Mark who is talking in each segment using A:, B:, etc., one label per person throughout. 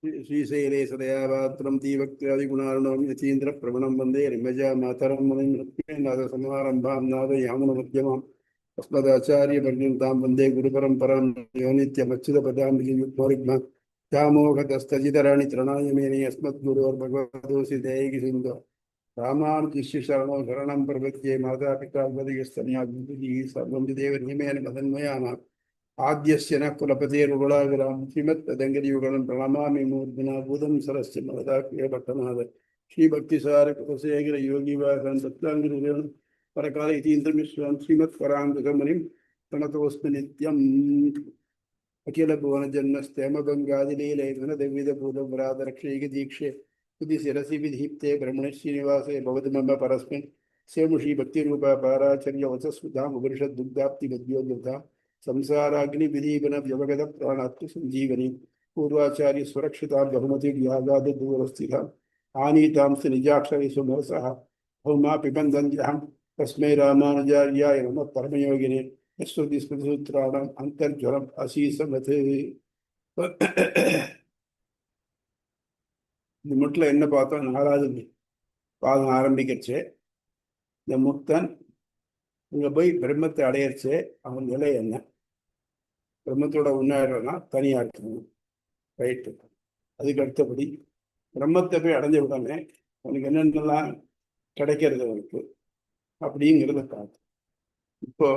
A: श्रीशैले सदयापात्रं दीवक्त्यादिगुणार्णवं यतीन्द्रप्रवणं वन्दे निमजा मातरं मुनिं नाथसमारम्भां नाथयामुनमध्यमाम् अस्मदाचार्यपर्यन्तां वन्दे गुरुपरम्परां यो नित्यमच्युतपदाम्बुजयुग्मरुग्म व्यामोहतस्तजितराणि तृणाय मेने अस्मद्गुरोर्भगवतोऽसि दयैकि सिन्धो रामानुजस्य शरणो शरणं प्रपद्ये मातापिता वदयस्तनयाः सर्वं विदेव नियमेन मदन्मयानाम् आद्यस्य न कुलपतेरुगुणाग्राम श्रीमत्पदङ्गरियुगलं प्रणमामि मूर्धना भूतं सरस्य मदाख्यपट्टनाद श्रीभक्तिसार कुलशेखर योगिवासन् सत्ताङ्गिरिरेण परकाल इतीन्द्रमिश्रां श्रीमत्पराङ्गकमणिं प्रणतोऽस्मि नित्यम् अखिलभुवनजन्मस्तेमगङ्गादिलीलैर्घनद्विधभूतपुरादरक्षैकदीक्षे सुधिशिरसि विधीप्ते ब्रह्मणश्रीनिवासे भवतु मम परस्मिन् सेमुषी भक्तिरूपा पाराचर्य वचस्वधामुपनिषद्दुग्धाप्तिमद्योद्धा संसाराग्नि विदीपन व्यवगत प्राणात्म संजीवनी पूर्वाचार्य सुरक्षिता बहुमति व्यागाद दूरस्थिता आनीतां निजाक्षरी सुमरसः भौमा पिबन्धन्त्यहं तस्मै रामानुजार्याय नमः परमयोगिने यस्वति स्मृतिसूत्राणाम् अन्तर्ज्वरम् असीसमत् இந்த முட்டில் என்ன பார்த்தோம்? நாலாவது பாதம் ஆரம்பிக்கிறச்சு. இந்த முக்தன் இங்கே போய் பிரம்மத்தை அடையிறச்சு. அவன் நிலை என்ன? பிரம்மத்தோட உண்ணாயிரம்னா தனியாக இருக்கணும், ரைட்டு. அதுக்கு அடுத்தபடி பிரம்மத்தை போய் அடைஞ்ச உடனே அவனுக்கு என்னென்னலாம் கிடைக்கிறது அவனுக்கு அப்படிங்கிறத பார்த்து, இப்போ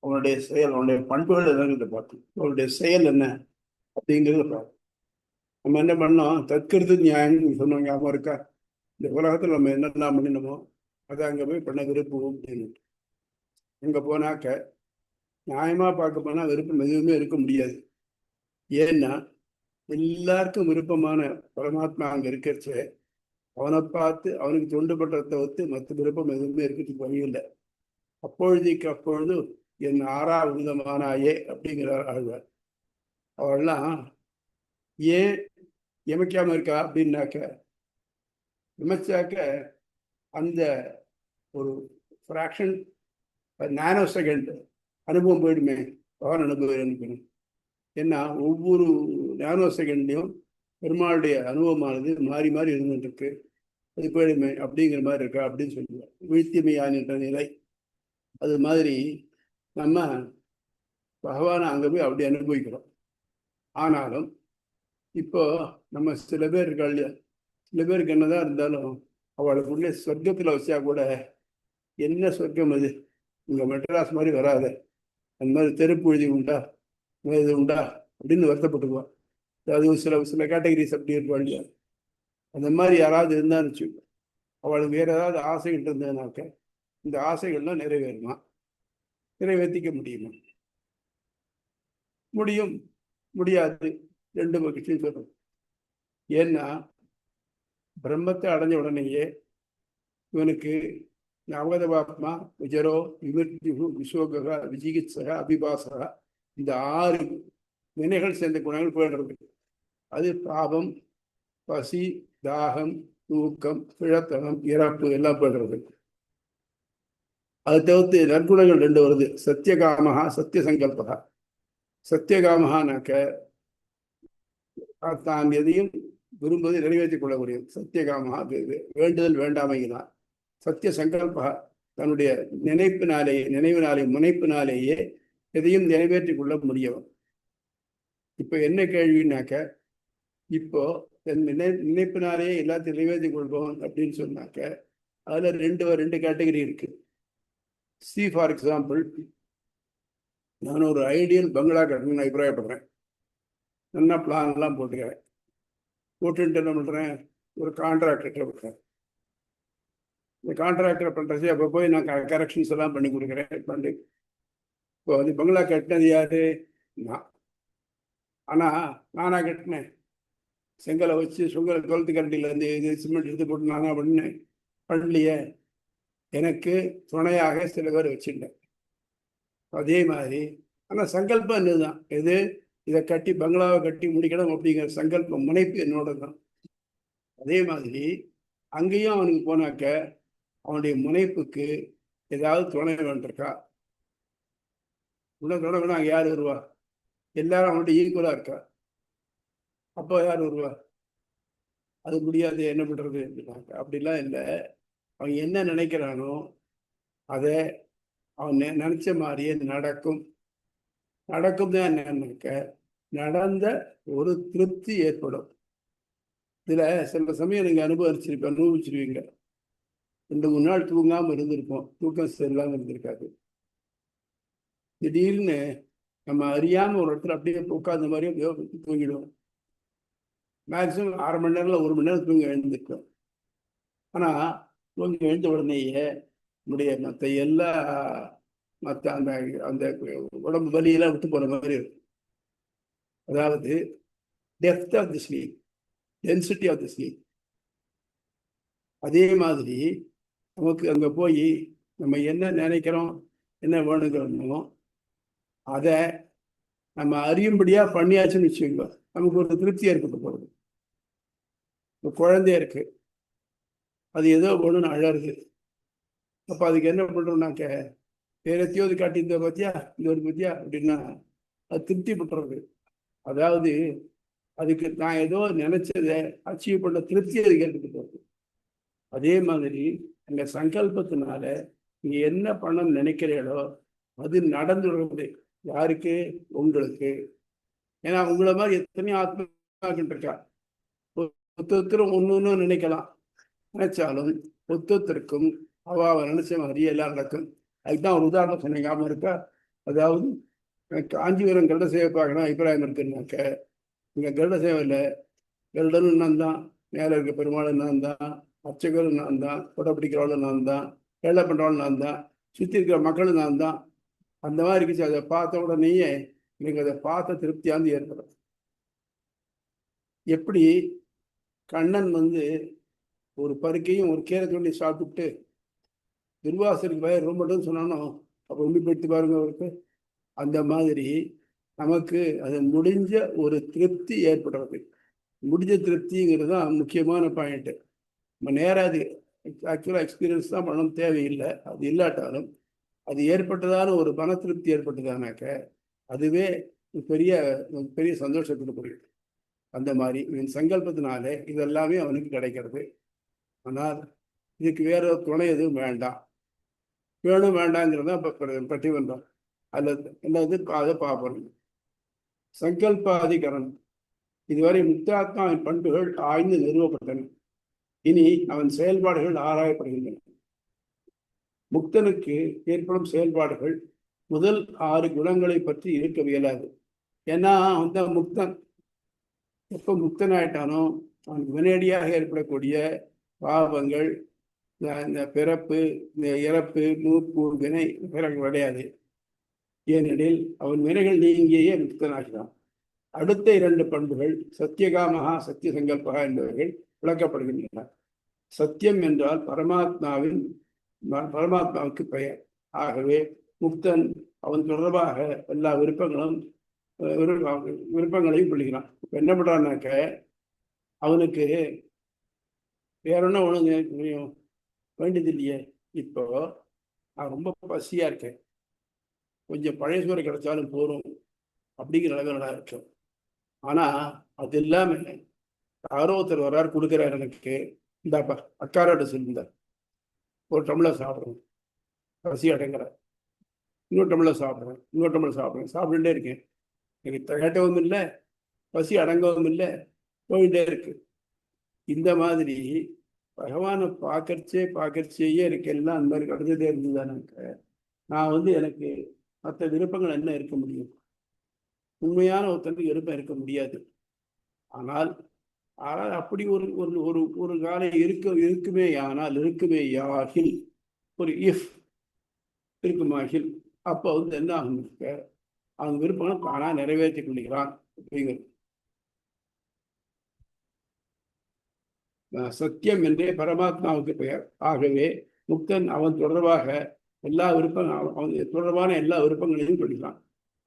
A: அவனுடைய செயல், அவனுடைய பண்புகள் என்னங்கிறத பார்த்து, அவனுடைய செயல் என்ன அப்படிங்கிறத பார்த்து நம்ம என்ன பண்ணோம்? தற்கருத்து நியாயம் சொன்னோம், ஞாபகம் இருக்கா? இந்த உலகத்தில் நம்ம என்னெல்லாம் பண்ணினோமோ அதை அங்கே போய் பண்ண விருப்பம் அப்படின்னு. அங்கே போனாக்க நியாயமாக பார்க்க போனால் விருப்பம் எதுவுமே இருக்க முடியாது. ஏன்னா எல்லாருக்கும் விருப்பமான பரமாத்மா அங்கே இருக்கிறச்சு. அவனை பார்த்து அவனுக்கு தொண்டுபட்டத்தை ஒத்து மற்ற விருப்பம் எதுவுமே இருக்கிறதுக்கு வழியில்லை. அப்பொழுதுக்கு அப்பொழுது என் ஆறா விதமானாயே அப்படிங்கிறார் ஆழ்வார். அவள்லாம் ஏன் எமைக்காம இருக்கா அப்படின்னாக்க, எமைச்சாக்க அந்த ஒரு ஃப்ராக்ஷன் நானோ செகண்ட் அனுபவம் போயிடுமே, பகவான் அனுபவம் அனுப்பணும். ஏன்னா ஒவ்வொரு நானோ செகண்ட்லையும் பெருமாளுடைய அனுபவமானது மாறி மாறி இருந்துட்டு இருக்கு. அது போயிடுமே அப்படிங்கிற மாதிரி இருக்கா அப்படின்னு சொல்லுவார். வீழ்த்திமையானின்ற நிலை. அது மாதிரி நம்ம பகவானை அங்கே போய் அப்படி அனுபவிக்கிறோம். ஆனாலும் இப்போ நம்ம சில பேர் இருக்கா இல்லையா, சில பேருக்கு என்னதான் இருந்தாலும் அவளுக்குள்ளே சொர்க்கத்தில் வச்சா கூட என்ன சொர்க்கம் அது, இங்கே மெட்ராஸ் மாதிரி வராது, அந்த மாதிரி தெருப்புழுதி உண்டா, இது உண்டா அப்படின்னு வருத்தப்பட்டுக்குவான். அதாவது சில சில கேட்டகரிஸ் அப்படி இருப்பாள் இல்லையா, அந்த மாதிரி யாராவது இருந்தான்னு வச்சுக்கோ. அவளுக்கு வேற ஏதாவது ஆசைகள் இருந்ததுனாக்க இந்த ஆசைகள்லாம் நிறைவேறுமா, நிறைவேற்றிக்க முடியுமா? முடியும், முடியாது, ரெண்டு பட்சம் சொல்லணும். ஏன்னா பிரம்மத்தை அடைஞ்ச உடனேயே இவனுக்கு அவகதவாத்மா, விஜரோ, விமிர்த்திகு, விசோகா, விஜிகித்சகா, அபிபாசகா, இந்த 6 வினைகள் சேர்ந்த குணங்கள் போயிடுறது. அது பாவம், பசி, தாகம், தூக்கம், பிழத்தனம், இறப்பு எல்லாம் போயிடுறது. அதை தவிர்த்து நற்குணங்கள் 2 வருது. சத்தியகாமகா, சத்திய சங்கல்பகா. சத்தியகாமகானாக்க தான் எதையும் விரும்புவதை நிறைவேற்றிக் கொள்ள முடியும். சத்தியகாமகா வேண்டுதல் வேண்டாமைதான். சத்திய சங்கல்பகா தன்னுடைய நினைவினாலே முனைப்பினாலேயே எதையும் நிறைவேற்றிக் கொள்ள முடியும். இப்போ என்ன கேள்வினாக்க, இப்போ நினைப்பினாலேயே எல்லாத்தையும் நிறைவேற்றிக் கொள்வோம் அப்படின்னு சொன்னாக்க அதில் ரெண்டு கேட்டகரி இருக்கு. சி ஃபார் எக்ஸாம்பிள், நான் ஒரு ஐடியல் பங்களா கட்டணும்னு அபிப்பிராயப்படுறேன். நல்லா பிளான்லாம் போட்டுக்கிறேன். போட்டுன்ட்டு என்ன பண்ணுறேன், ஒரு கான்ட்ராக்டர்கிட்ட விட்டுறேன். இந்த கான்ட்ராக்டரை பண்ணுறது அப்போ போய் நான் கரெக்ஷன்ஸ் எல்லாம் பண்ணி கொடுக்குறேன். பண்ணி இப்போ அது பங்களா கட்டினது யாரு? நான். ஆனால் நானாக கட்டினேன். செங்கலை வச்சு சுங்கலை 12th கரண்டிலேருந்து இது சிமெண்ட் எடுத்து போட்டு நானாக பண்ணலையே. எனக்கு துணையாக சில பேர் வச்சுட்டேன். அதே மாதிரி ஆனால் சங்கல்பம் என்னதுதான், எது இதை கட்டி பங்களாவை கட்டி முடிக்கணும் அப்படிங்கிற சங்கல்பம், முனைப்பு என்னோட தான். அதே மாதிரி அங்கேயும் அவனுக்கு போனாக்க அவனுடைய முனைப்புக்கு ஏதாவது துணை வேண்டிருக்கா? துணை வேணா அங்கே யார் வருவா? எல்லாரும் அவன்கிட்ட ஈக்குவலா இருக்கா. அப்போ யார் வருவா? அது முடியாது, என்ன பண்றது அப்படின்னாங்க. அப்படிலாம் இல்லை. அவன் என்ன நினைக்கிறானோ அதை அவன் நினைச்ச மாதிரியே நடக்கும். நடக்கும் தான் என்னன்னாக்க நடந்த ஒரு திருப்தி ஏற்படும். இதுல சில சமயம் நீங்க அனுபவிச்சிருவீங்க. 2-3 நாள் தூங்காம இருந்திருப்போம், தூக்கம் சரியில்லாம இருந்திருக்காது. திடீர்னு நம்ம அறியாம ஒரு இடத்துல அப்படியே உட்கார்ந்த மாதிரியே தூங்கிடுவோம். மேக்சிமம் 1/2 மணி நேரம்ல 1 மணி நேரம் தூங்க எழுந்திருக்கும். ஆனா தூங்கி எழுந்த உடனேயே நம்முடைய மற்ற அந்த அந்த உடம்பு வலியெல்லாம் விட்டு போற மாதிரி இருக்கும். அதாவது depth of the sleep, density of the sleep. அதே மாதிரி நமக்கு அங்க போய் நம்ம என்ன நினைக்கிறோம், என்ன வேணுங்கிறோமோ அதை நம்ம அறியும்படியா பண்ணியாச்சுன்னு வச்சுக்கோங்க, நமக்கு ஒரு திருப்தி ஏற்பட்டு போகுது. குழந்தைய இருக்கு, அது ஏதோ ஒண்ணுன்னு அழறது. அப்ப அதுக்கு என்ன பண்றோம்னாக்க வேற எத்தையாவது காட்டி இந்த பத்தியா இந்த ஒரு பத்தியா அப்படின்னா அது திருப்தி பண்றது. அதாவது அதுக்கு நான் ஏதோ நினைச்சதை அச்சீவ் பண்ண திருப்தி அதுக்கு ஏற்பட்டு போகுது. அதே மாதிரி அந்த சங்கல்பத்தினால நீங்க என்ன பண்ணணும்னு நினைக்கிறீங்களோ அது நடந்துடுறது. யாருக்கு? உங்களுக்கு. ஏன்னா உங்களை மாதிரி எத்தனையோ ஆத்மாக்கிட்டு இருக்கா. ஒருத்தரும் ஒன்று நினைக்கலாம், நினைச்சாலும் ஒருத்தருக்கும் அவ நினைச்ச மாதிரியே எல்லாம் நடக்கும். அதுக்குதான் ஒரு உதாரணம் சொன்னீங்க, ஞாபகம் இருக்கா? அதாவது காஞ்சிபுரம் கருட சேவை பார்க்கணும் அபிப்பிராயம் இருக்குன்னாக்க, இங்க கருட சேவையில் கருடனும் நான் தான், மேலே இருக்க பெருமாளும் நான் தான், அர்ச்சகரும் நான் தான், கொடை பிடிக்கிறவளும் நான் தான், வேலை பண்ணுறவளும் நான் தான், சுற்றி இருக்கிற மக்களும் நான் தான். அந்த மாதிரி இருந்துச்சு. அதை பார்த்த உடனேயே எனக்கு அதை பார்த்த திருப்தியாந்து ஏற்படும். எப்படி கண்ணன் ஒரு பருக்கையும் ஒரு கீரை தோண்டி சாப்பிட்டு துர்வாசருக்கு வயிறு ரொம்பட்டுன்னு சொன்னானோ அப்போ உண்மை போயிட்டு பாருங்க அவருக்கு. அந்த மாதிரி நமக்கு அது முடிஞ்ச ஒரு திருப்தி ஏற்படுறது. முடிஞ்ச திருப்திங்கிறது தான் முக்கியமான பாயிண்ட். நம்ம நேராக அது ஆக்சுவலாக எக்ஸ்பீரியன்ஸ் தான் பண்ணணும், தேவையில்லை. அது இல்லாட்டாலும் அது ஏற்பட்டதான ஒரு மன திருப்தி ஏற்பட்டதானாக்க அதுவே பெரிய பெரிய சந்தோஷத்துக்கு போயிடுது. அந்த மாதிரி இவன் சங்கல்பத்தினாலே இதெல்லாமே அவனுக்கு கிடைக்கிறது. ஆனால் இதுக்கு வேற துணை எதுவும் வேண்டாம். வேணும் வேண்டாங்கிறத பட்டிமன்றம் அல்லது என்னது அதை பார்ப்போம். சங்கல்பாதிகரணம். இதுவரை முக்தாத்மாவின் பண்புகள் ஆய்ந்து நிறுவப்பட்டன. இனி அவன் செயல்பாடுகள் ஆராயப்படுகின்றன. முக்தனுக்கு ஏற்படும் செயல்பாடுகள் முதல் 6 குணங்களை பற்றி இருக்க இயலாது. ஏன்னா முக்தன் எப்போ முக்தனாயிட்டானோ அவனுக்கு வினையடியாக ஏற்படக்கூடிய பாவங்கள், இந்த பிறப்பு, இந்த இறப்பு, மூப்பு, வினை பிறகு கிடையாது. ஏனெனில் அவன் வினைகள் நீங்கியே முக்தனாகிறான். அடுத்த 2 பண்புகள் சத்தியகாமகா, சத்திய சங்கல்பகா என்பவர்கள் விளக்கப்படுகின்றன. சத்தியம் என்றால் பரமாத்மாவுக்கு பெயர். ஆகவே முக்தன் அவன் தொடர்பாக எல்லா விருப்பங்களையும் கொள்கிறான். இப்போ என்ன பண்றான்னாக்க அவனுக்கு வேற என்ன ஒண்ணு வேண்டியது இல்லையே. இப்போ நான் ரொம்ப பசியா இருக்கேன், கொஞ்சம் பழைய சோறு கிடைச்சாலும் போறோம் அப்படிங்கிற அளவில் இருக்கும். ஆனா அது இல்லாம யாரோ ஒருத்தர் வர்றாரு, கொடுக்குறாரு எனக்கு, இந்தாப்பா அக்காரோட சொல்லியிருந்தார், ஒரு டம்ளர் சாப்பிட்றேன், பசி அடங்குற, இன்னொரு டம்ளர் சாப்பிட்றேன், இன்னொரு டம்ளர் சாப்பிட்றேன், சாப்பிட்டுட்டே இருக்கேன். எனக்கு திகட்டவும் இல்லை, பசி அடங்கவும் இல்லை, போயிட்டே இருக்கு. இந்த மாதிரி பகவானை பார்க்கறச்சேயே எனக்கு எல்லாம் அந்த மாதிரி கிடைச்சதே இருந்ததுதானாக்க நான் எனக்கு மற்ற விருப்பங்கள் என்ன இருக்க முடியும்? உண்மையான ஒருத்தருக்கு விருப்பம் இருக்க முடியாது. ஆனால் அப்படி ஒரு ஒரு ஒரு காலம் இருக்குமே யாகில், ஒரு இஃப் இருக்குமாகில், அப்போ என்ன ஆகும்? அவன் விருப்பம் தானா நிறைவேற்றி கொள்கிறான் அப்படிங்கிறது. சத்தியம் என்றே பரமாத்மாவுக்கு பெயர். ஆகவே முக்தன் அவன் தொடர்பாக அவன் தொடர்பான எல்லா விருப்பங்களையும் கொள்கிறான்.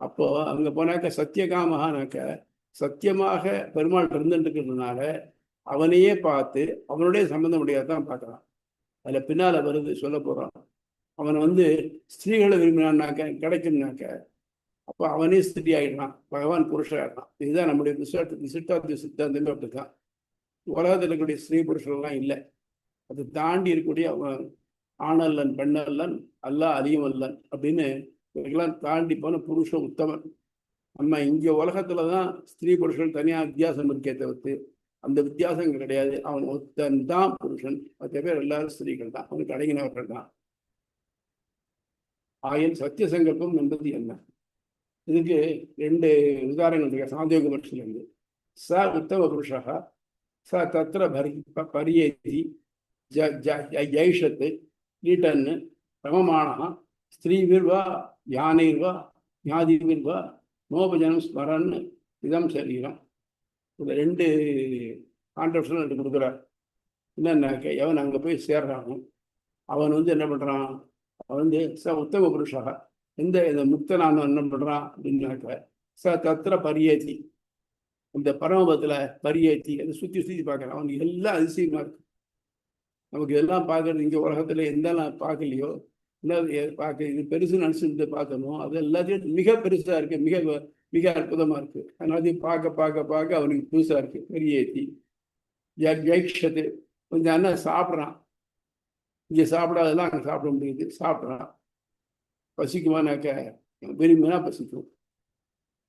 A: அப்போ அங்க போனாக்க சத்தியகாமகானாக்க சத்தியமாக பெருமாள் இருந்துன்றதுனால அவனையே பார்த்து அவனுடைய சம்பந்தம் உடையதான் பார்க்கறான். அதுல பின்னால வருது சொல்ல போறான். அவன் ஸ்திரீகளை விரும்பினான்னாக்க கிடைக்கும்னாக்க அப்போ அவனே ஸ்திரீ ஆகிடலாம், பகவான் புருஷன் ஆகிடலாம். இதுதான் நம்முடைய விசிட்டாத்வி சித்தாந்தமே அப்படித்தான். உலகத்தில் இருக்கக்கூடிய ஸ்திரீ புருஷன்லாம் இல்லை, அதை தாண்டி இருக்கக்கூடிய ஆணல்லன் பெண்ணல்லன் அல்லா அலியமல்லன் அப்படின்னு இதெல்லாம் தாண்டி போன புருஷன் உத்தமன். நம்ம இங்கே உலகத்துல தான் ஸ்திரீ புருஷன் தனியாக வித்தியாசம் இருக்கே தவிர்த்து அந்த வித்தியாசம் கிடையாது. அவன் ஒருத்தன் தான் புருஷன், மற்ற பேர் எல்லாரும் ஸ்திரீகள் தான், அவனுக்கு அடங்கினவர்கள் தான். ஆயின் சத்திய சங்கல்பம் என்பது என்ன? இதுக்கு 2 உதாரணங்கள் இருக்கு சாந்தியோக பரிசிலிருந்து. ச உத்தம புருஷா ச தத்திர பரியேதி ஜைஷத்து ஈட்டன்னு பிரமமானா ஸ்திரீவிர்வா யானைர்வா ஞாதிவிர்வா நோபஜனம் ஸ்மரன் இதம் சரீரம். இந்த 2 கான்ட்ரப்ஷன் எடுத்து கொடுக்குறார். என்னன்னாக்க எவன் அங்கே போய் சேர்றானோ அவன் என்ன பண்ணுறான், அவன் உத்தம புருஷாக இந்த முக்தனான என்ன பண்ணுறான் அப்படின்னாக்க தத்திர பரியேத்தி, இந்த பரமபத்தில் பரியேத்தி அதை சுற்றி சுற்றி பார்க்குறான். அவனுக்கு எல்லாம் அதிசயமாக இருக்கு. நமக்கு இதெல்லாம் பார்க்கறது இங்கே உலகத்தில் எந்த நான் பார்க்கலையோ, பார்க்க இது பெருசு நினச்சிட்டு பார்க்கணும், அது எல்லாத்தையும் மிக பெருசாக இருக்கு, மிக மிக அற்புதமாக இருக்கு. அதனாலையும் பார்க்க பார்க்க பார்க்க அவனுக்கு புதுசாக இருக்கு. பரியேத்தி ஜைக்ஷத்து, கொஞ்சம் என்ன சாப்பிட்றான், இங்கே சாப்பிடாதெல்லாம் அங்கே சாப்பிட முடியுது, சாப்பிட்றான். பசிக்குமானாக்க விரும்பினா பசிக்கும்.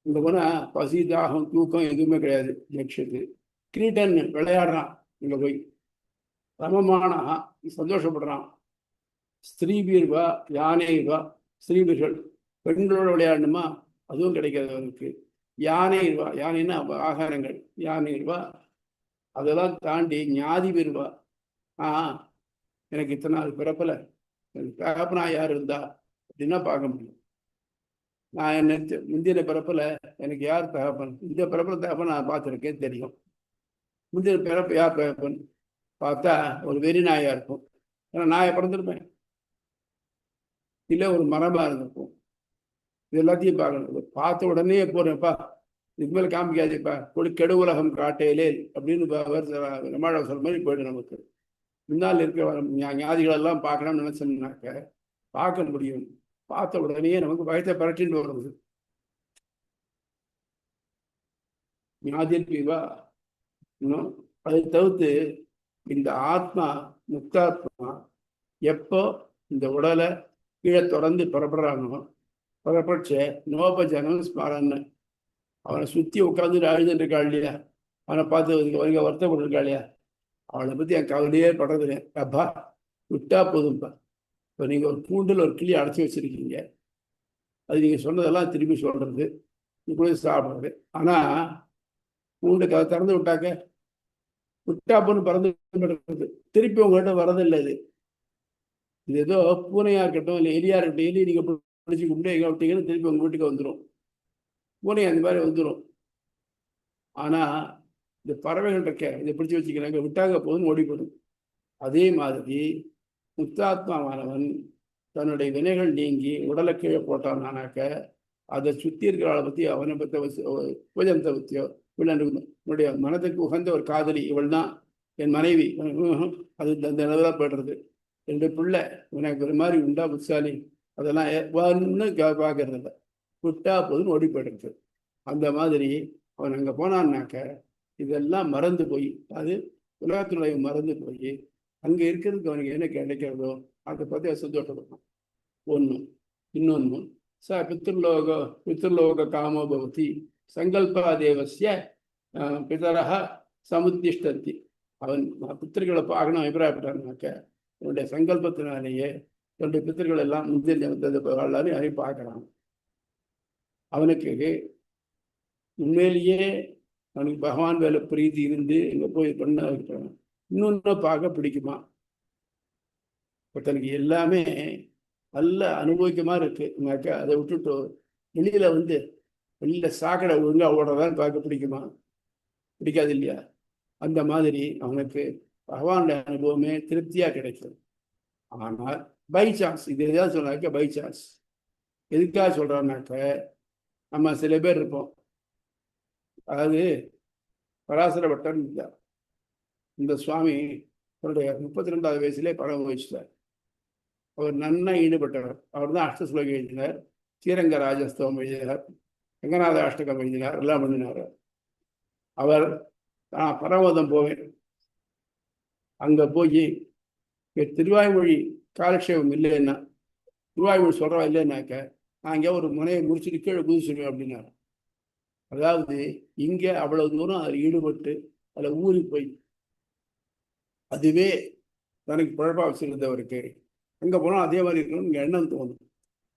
A: இங்கே போனால் பசி தாகம் தூக்கம் எதுவுமே கிடையாது. ஜெக்ஷத்து கிரீட்டன் விளையாடுறான், இங்கே போய் ரமமானா சந்தோஷப்படுறான். ஸ்திரீபீர்வா யானைவா, ஸ்திரீபீர்கள் பெண்களோட விளையாடணுமா அதுவும் கிடைக்காது அவருக்கு. யானைவா, யானைன்னா ஆகாரங்கள், யானைவா அதெல்லாம் தாண்டி ஞாதி பெறுவா. எனக்கு இத்தனை நாள் பிறப்பில் எனக்கு தகப்பனா யார் இருந்தா அப்படின்னா பார்க்க முடியும். நான் என்ன முந்தின பிறப்பில் எனக்கு யார் தகப்பன், இந்த பிறப்பில் தகப்பன் நான் பார்த்துருக்கேன் தெரியும். முந்தின பிறப்பு யார் தகப்பன் பார்த்தா ஒரு வெறி நாயாக இருக்கும், ஏன்னா நாயை பிறந்திருப்பேன், இல்லை ஒரு மரமாக இருந்திருக்கும். இது எல்லாத்தையும் பார்க்கணும். பார்த்த உடனே போறேன்ப்பா, இதுக்கு மேலே காமிக்காதுப்பா, கெடு உலகம் காட்டையிலே அப்படின்னு ரமாழ சொல்ற மாதிரி போயிடும். நமக்கு முன்னால் இருக்கிற ஞாதிகளெல்லாம் பார்க்கணும்னு நினைச்சோம்னாக்க பார்க்க முடியும். பார்த்த உடனே நமக்கு பயத்தை பரட்டின்னு வருது. ஞாதிவா இன்னும் அதை தவிர்த்து இந்த ஆத்மா முக்தாத்மா எப்போ இந்த உடலை கீழே தொடர்ந்து புறப்படுறானோ, புறப்பட்ச நோபஜனம் ஸ்மரன்னு அவனை சுற்றி உட்காந்து அழுதுன்னு இருக்கா இல்லையா, அவனை பார்த்து வருத்தப்பட்டு இருக்கா இல்லையா, அவளை பற்றி என் கவலையே படுறது. அப்பா விட்டா போதும்ப்பா. இப்போ நீங்கள் ஒரு கூண்டில் ஒரு கிளி அடைச்சி வச்சுருக்கீங்க, அது நீங்கள் சொன்னதெல்லாம் திரும்பி சொல்கிறது, கூட சாப்பிட்றது. ஆனால் கூண்டு திறந்து விட்டாக்க விட்டா பொண்ணு பறந்து திருப்பி உங்கள்கிட்ட வரதில்லை. இது ஏதோ பூனையாக இருக்கட்டும் இல்லை எலியாக இருக்கட்டும், எலி நீங்கள் பிடிச்சி கும்பிட்டு எங்கே விட்டீங்கன்னு திருப்பி உங்கள் வீட்டுக்கு வந்துடும், பூனை அந்த மாதிரி வந்துடும். ஆனால் இந்த பறவைகள் இருக்க இதை பிடிச்சி வச்சுக்கிறாங்க, விட்டாங்க போதுன்னு ஓடி போடும். அதே மாதிரி முக்தாத்மாவானவன் தன்னுடைய வினைகள் நீங்கி உடலை கீழே போட்டானானாக்க அதை சுற்றி இருக்கிறவளை பற்றி அவனை பற்றி உபஜனத்தை பற்றியோ இல்லை என்னுடைய மனதுக்கு உகந்த ஒரு காதலி இவள் தான் என் மனைவி, அது அந்த அளவில் போய்டுறது. 2 பிள்ளை எனக்கு ஒரு மாதிரி உண்டா புத்தாலி, அதெல்லாம் ஒன்று பார்க்கறது இல்லை, விட்டா போதுன்னு ஓடி போய்டுறது. அந்த மாதிரி அவன் அங்கே போனான்னாக்க இதெல்லாம் மறந்து போய், அது உலகத்தினுடைய மறந்து போய் அங்கே இருக்கிறதுக்கு அவனுக்கு என்ன கிடைக்கிறதோ அதை பற்றி சந்தோஷப்படணும். ஒன்று. இன்னொன்று பித்ருலோக காமோ பவதி சங்கல்பாதேவசிய பிதரக சமுத்திஷ்டந்தி. அவன் பித்திருக்களை பார்க்கணும் அபிப்பிராயப்பட்டான்னாக்க என்னுடைய சங்கல்பத்தினாலேயே என்னுடைய பித்திருக்கள் எல்லாம் முந்தில் எல்லாரும் யாரையும் பார்க்குறான். அவனுக்கு உண்மையிலேயே அவனுக்கு பகவான் வேலை பிரீதி இருந்து இங்கே போய் பண்ண இருக்கிறான். இன்னொன்று பார்க்க பிடிக்குமா? ஒருத்தனுக்கு எல்லாமே நல்ல அனுபவிக்கமா இருக்குனாக்கா அதை விட்டுட்டு வெளியில சாக்கடை ஒழுங்காக ஓடுறதான்னு பார்க்க பிடிக்குமா? பிடிக்காது இல்லையா? அந்த மாதிரி அவனுக்கு பகவானுடைய அனுபவமே திருப்தியாக கிடைக்கும். ஆனால் பை சான்ஸ், இது எதாவது சொன்னாக்க பை சான்ஸ் எதுக்காக சொல்கிறான்னாக்க, நம்ம சில பேர் இருப்போம், அதாவது பராசர பட்டன் இருந்தார். இந்த சுவாமி அவருடைய 32வது வயசுலேயே பரம வச்சுட்டார். அவர் நன்னா ஈடுபட்டவர். அவர் தான் அஷ்டஸ்லோகம் எழுதினார். ஸ்ரீரங்க ராஜஸ்தவம் எழுதினார், ரங்கநாத அஷ்டகம் எழுதினார், எல்லாம் பண்ணினார். அவர் நான் பரமதம் போவேன், அங்கே போய் திருவாய்மொழி காலக்ஷேபம் இல்லைன்னா, திருவாய்மொழி சொல்கிறவா இல்லைன்னாக்க நான் இங்கே ஒரு முனையை முடிச்சுட்டு கீழே குதிச்சுடுவேன் அப்படின்னாரு. அதாவது இங்கே அவ்வளவு தூரம் அதில் ஈடுபட்டு அதில் ஊறி போய் அதுவே தனக்கு குழப்பா வச்சிருந்தவருக்கு அங்கே போனால் அதே மாதிரி இருக்கணும்னு இங்கே எண்ணம் தோணும்,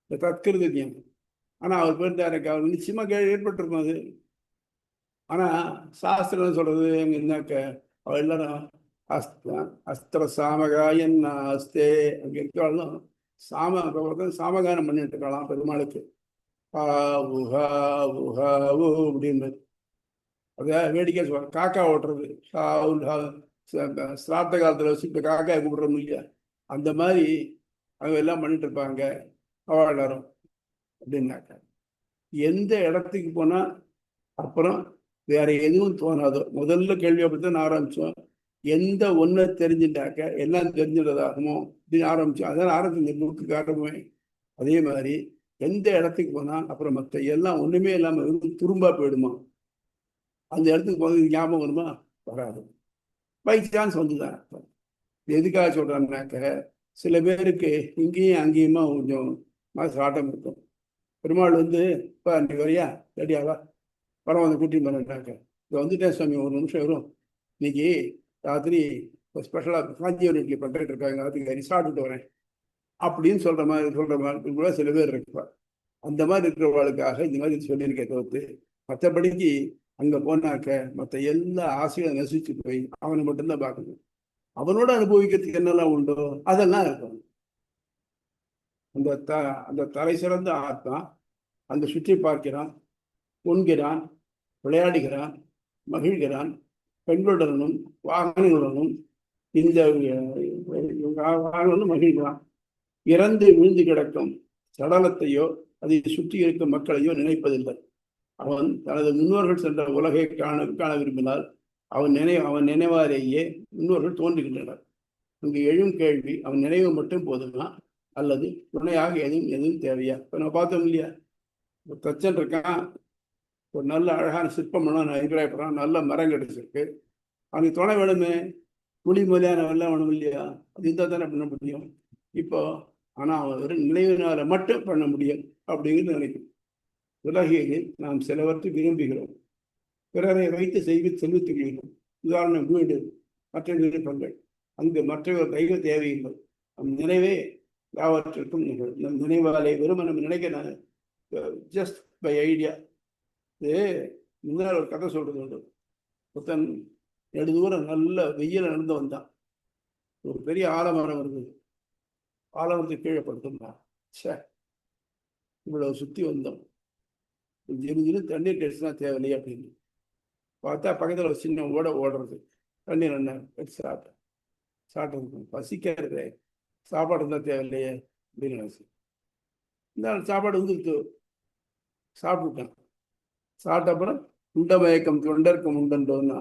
A: இந்த தற்கிருதியம். ஆனால் அவர் போயிருந்தாருக்கு, அவர் நிச்சயமாக ஏற்பட்டிருக்கும் அது. ஆனால் சாஸ்திரம் சொல்றது எங்க இருந்தாக்க அவள் எல்லாரும் அஸ்திர சாமகாயன் அஸ்தே அங்கே இருக்காலும் சாமகானம் பண்ணிட்டு இருக்கலாம் பெருமாளுக்கு. அப்படின்றது அத வேடிக்கை சொல்ற, காக்கா ஓட்டுறது, சிராத்த காலத்துல வச்சு இப்ப காக்காயை கூப்பிடுறோம் இல்லையா, அந்த மாதிரி அவங்க எல்லாம் பண்ணிட்டு இருப்பாங்க அவள் எல்லாரும். அப்படின்னாக்கா எந்த இடத்துக்கு போனா அப்புறம் வேற எதுவும் தோணாதோ, முதல்ல கேள்வி அப்படித்தான் ஆரம்பிச்சோம். எந்த ஒன்றை தெரிஞ்சுட்டாக்க எல்லாம் தெரிஞ்சிடதாகுமோ அப்படின்னு ஆரம்பிச்சோம். அதான் ஆரம்பிச்சு இந்த புக்கு காரணமே. அதே மாதிரி எந்த இடத்துக்கு போனா அப்புறம் மற்ற எல்லாம் ஒண்ணுமே இல்லாம துரும்பா போயிடுமா, அந்த இடத்துக்கு போனது ஞாபகம் வருமா, வராது. பை சான்ஸ் வந்துதான். எதுக்காக சொல்றாங்கனாக்க சில பேருக்கு இங்கேயும் அங்கேயுமா கொஞ்சம் ஆட்டம் இருக்கும். பெருமாள் இப்போ நீ வரியா ரெடியாவா படம் வந்து கூட்டி பண்ணாக்க இப்போ வந்துட்டேன் சாமி, ஒரு நிமிஷம் வரும், இன்னைக்கு ராத்திரி ஸ்பெஷலாக காஞ்சிபுரம் இட்லி பண்ணிட்டு இருக்காங்க, அதுக்கு ரிசார்ட் விட்டு வரேன் அப்படின்னு சொல்ற மாதிரி கூட சில பேர் இருப்பா. அந்த மாதிரி இருக்கிறவர்களுக்காக இந்த மாதிரி சொல்லியிருக்கேன் தவிர்த்து, மற்றபடிக்கு அங்கே போனாக்க மற்ற எல்லா ஆசையும் நசிச்சு போய் அவனை மட்டும்தான் பார்க்கணும். அவனோட அனுபவிக்கிறதுக்கு என்னெல்லாம் உண்டோ அதெல்லாம் இருக்கும். அந்த தலை சிறந்த ஆத்மா அந்த சுற்றி பார்க்கிறான், உண்கிறான், விளையாடுகிறான், மகிழ்கிறான், பெண்களுடனும் வாகனங்களுடனும் இந்த வாகனம் மகிழ்கிறான். இறந்து விழுந்து கிடக்கும் சடலத்தையோ அதை சுற்றி இருக்கும் மக்களையோ நினைப்பதில்லை. அவன் தனது முன்னோர்கள் சென்ற உலகை காண விரும்பினால் அவன் நினைவாலேயே முன்னோர்கள் தோன்றுகின்றனர். அங்கு எழும் கேள்வி அவன் நினைவு மட்டும் போதுமா அல்லது துணையாக எதுவும் தேவையா? இப்போ நம்ம பார்த்தோம் இல்லையா, ஒரு தச்சன் இருக்கான், ஒரு நல்ல அழகான சிற்பம் நான் அபிப்பிராயப்படுறான், நல்ல மரம் கிடைச்சிருக்கு, அவனுக்கு துணை வேணுமே, குழி முதலியான எல்லாம் வேணும் இல்லையா, அது இருந்தால் தானே பண்ண முடியும். இப்போ ஆனால் அவன் வெறும் நினைவினால மட்டும் பண்ண முடியும் அப்படிங்கிறது நினைக்கும். உலகில் நாம் சிலவற்றை விரும்புகிறோம், பிறரை வைத்து செலுத்துகிறோம். உதாரணம் வீடு, மற்ற விருப்பங்கள். அங்கு மற்றவர் தெய்வ தேவையில்லை, நம் நினைவே யாவற்றிற்கும் நிகழும். நம் நினைவாலே வெறும் நம்ம நினைக்க ஜஸ்ட் பை ஐடியா. இது முன்னால் ஒரு கதை சொல்றது உண்டு. ஒருத்தன் நெடுதூரம் நல்ல வெயில நடந்து வந்தான், ஒரு பெரிய ஆலமரம் இருந்தது, ஆலமரத்துக்கு கீழே படுத்துட்டான். சே, இவ்வளவு சுத்தி வந்தோம், தண்ணீர் கிடைச்சுனா தேவையில்லையே அப்படின்னு பார்த்தா பக்கத்தில் ஒரு சின்ன ஓடுறது, தண்ணீர் என்ன சாப்பிட்றது, பசிக்கிறது, சாப்பாடு இருந்தால் தேவையில்லையே அப்படின்னு நினைச்சு இந்த சாப்பாடு சாப்பிட்டுட்டான். சாப்பிட்ட அப்புறம் உண்ட மயக்கம் தொண்டர்க்கம் உண்டன்றோன்னா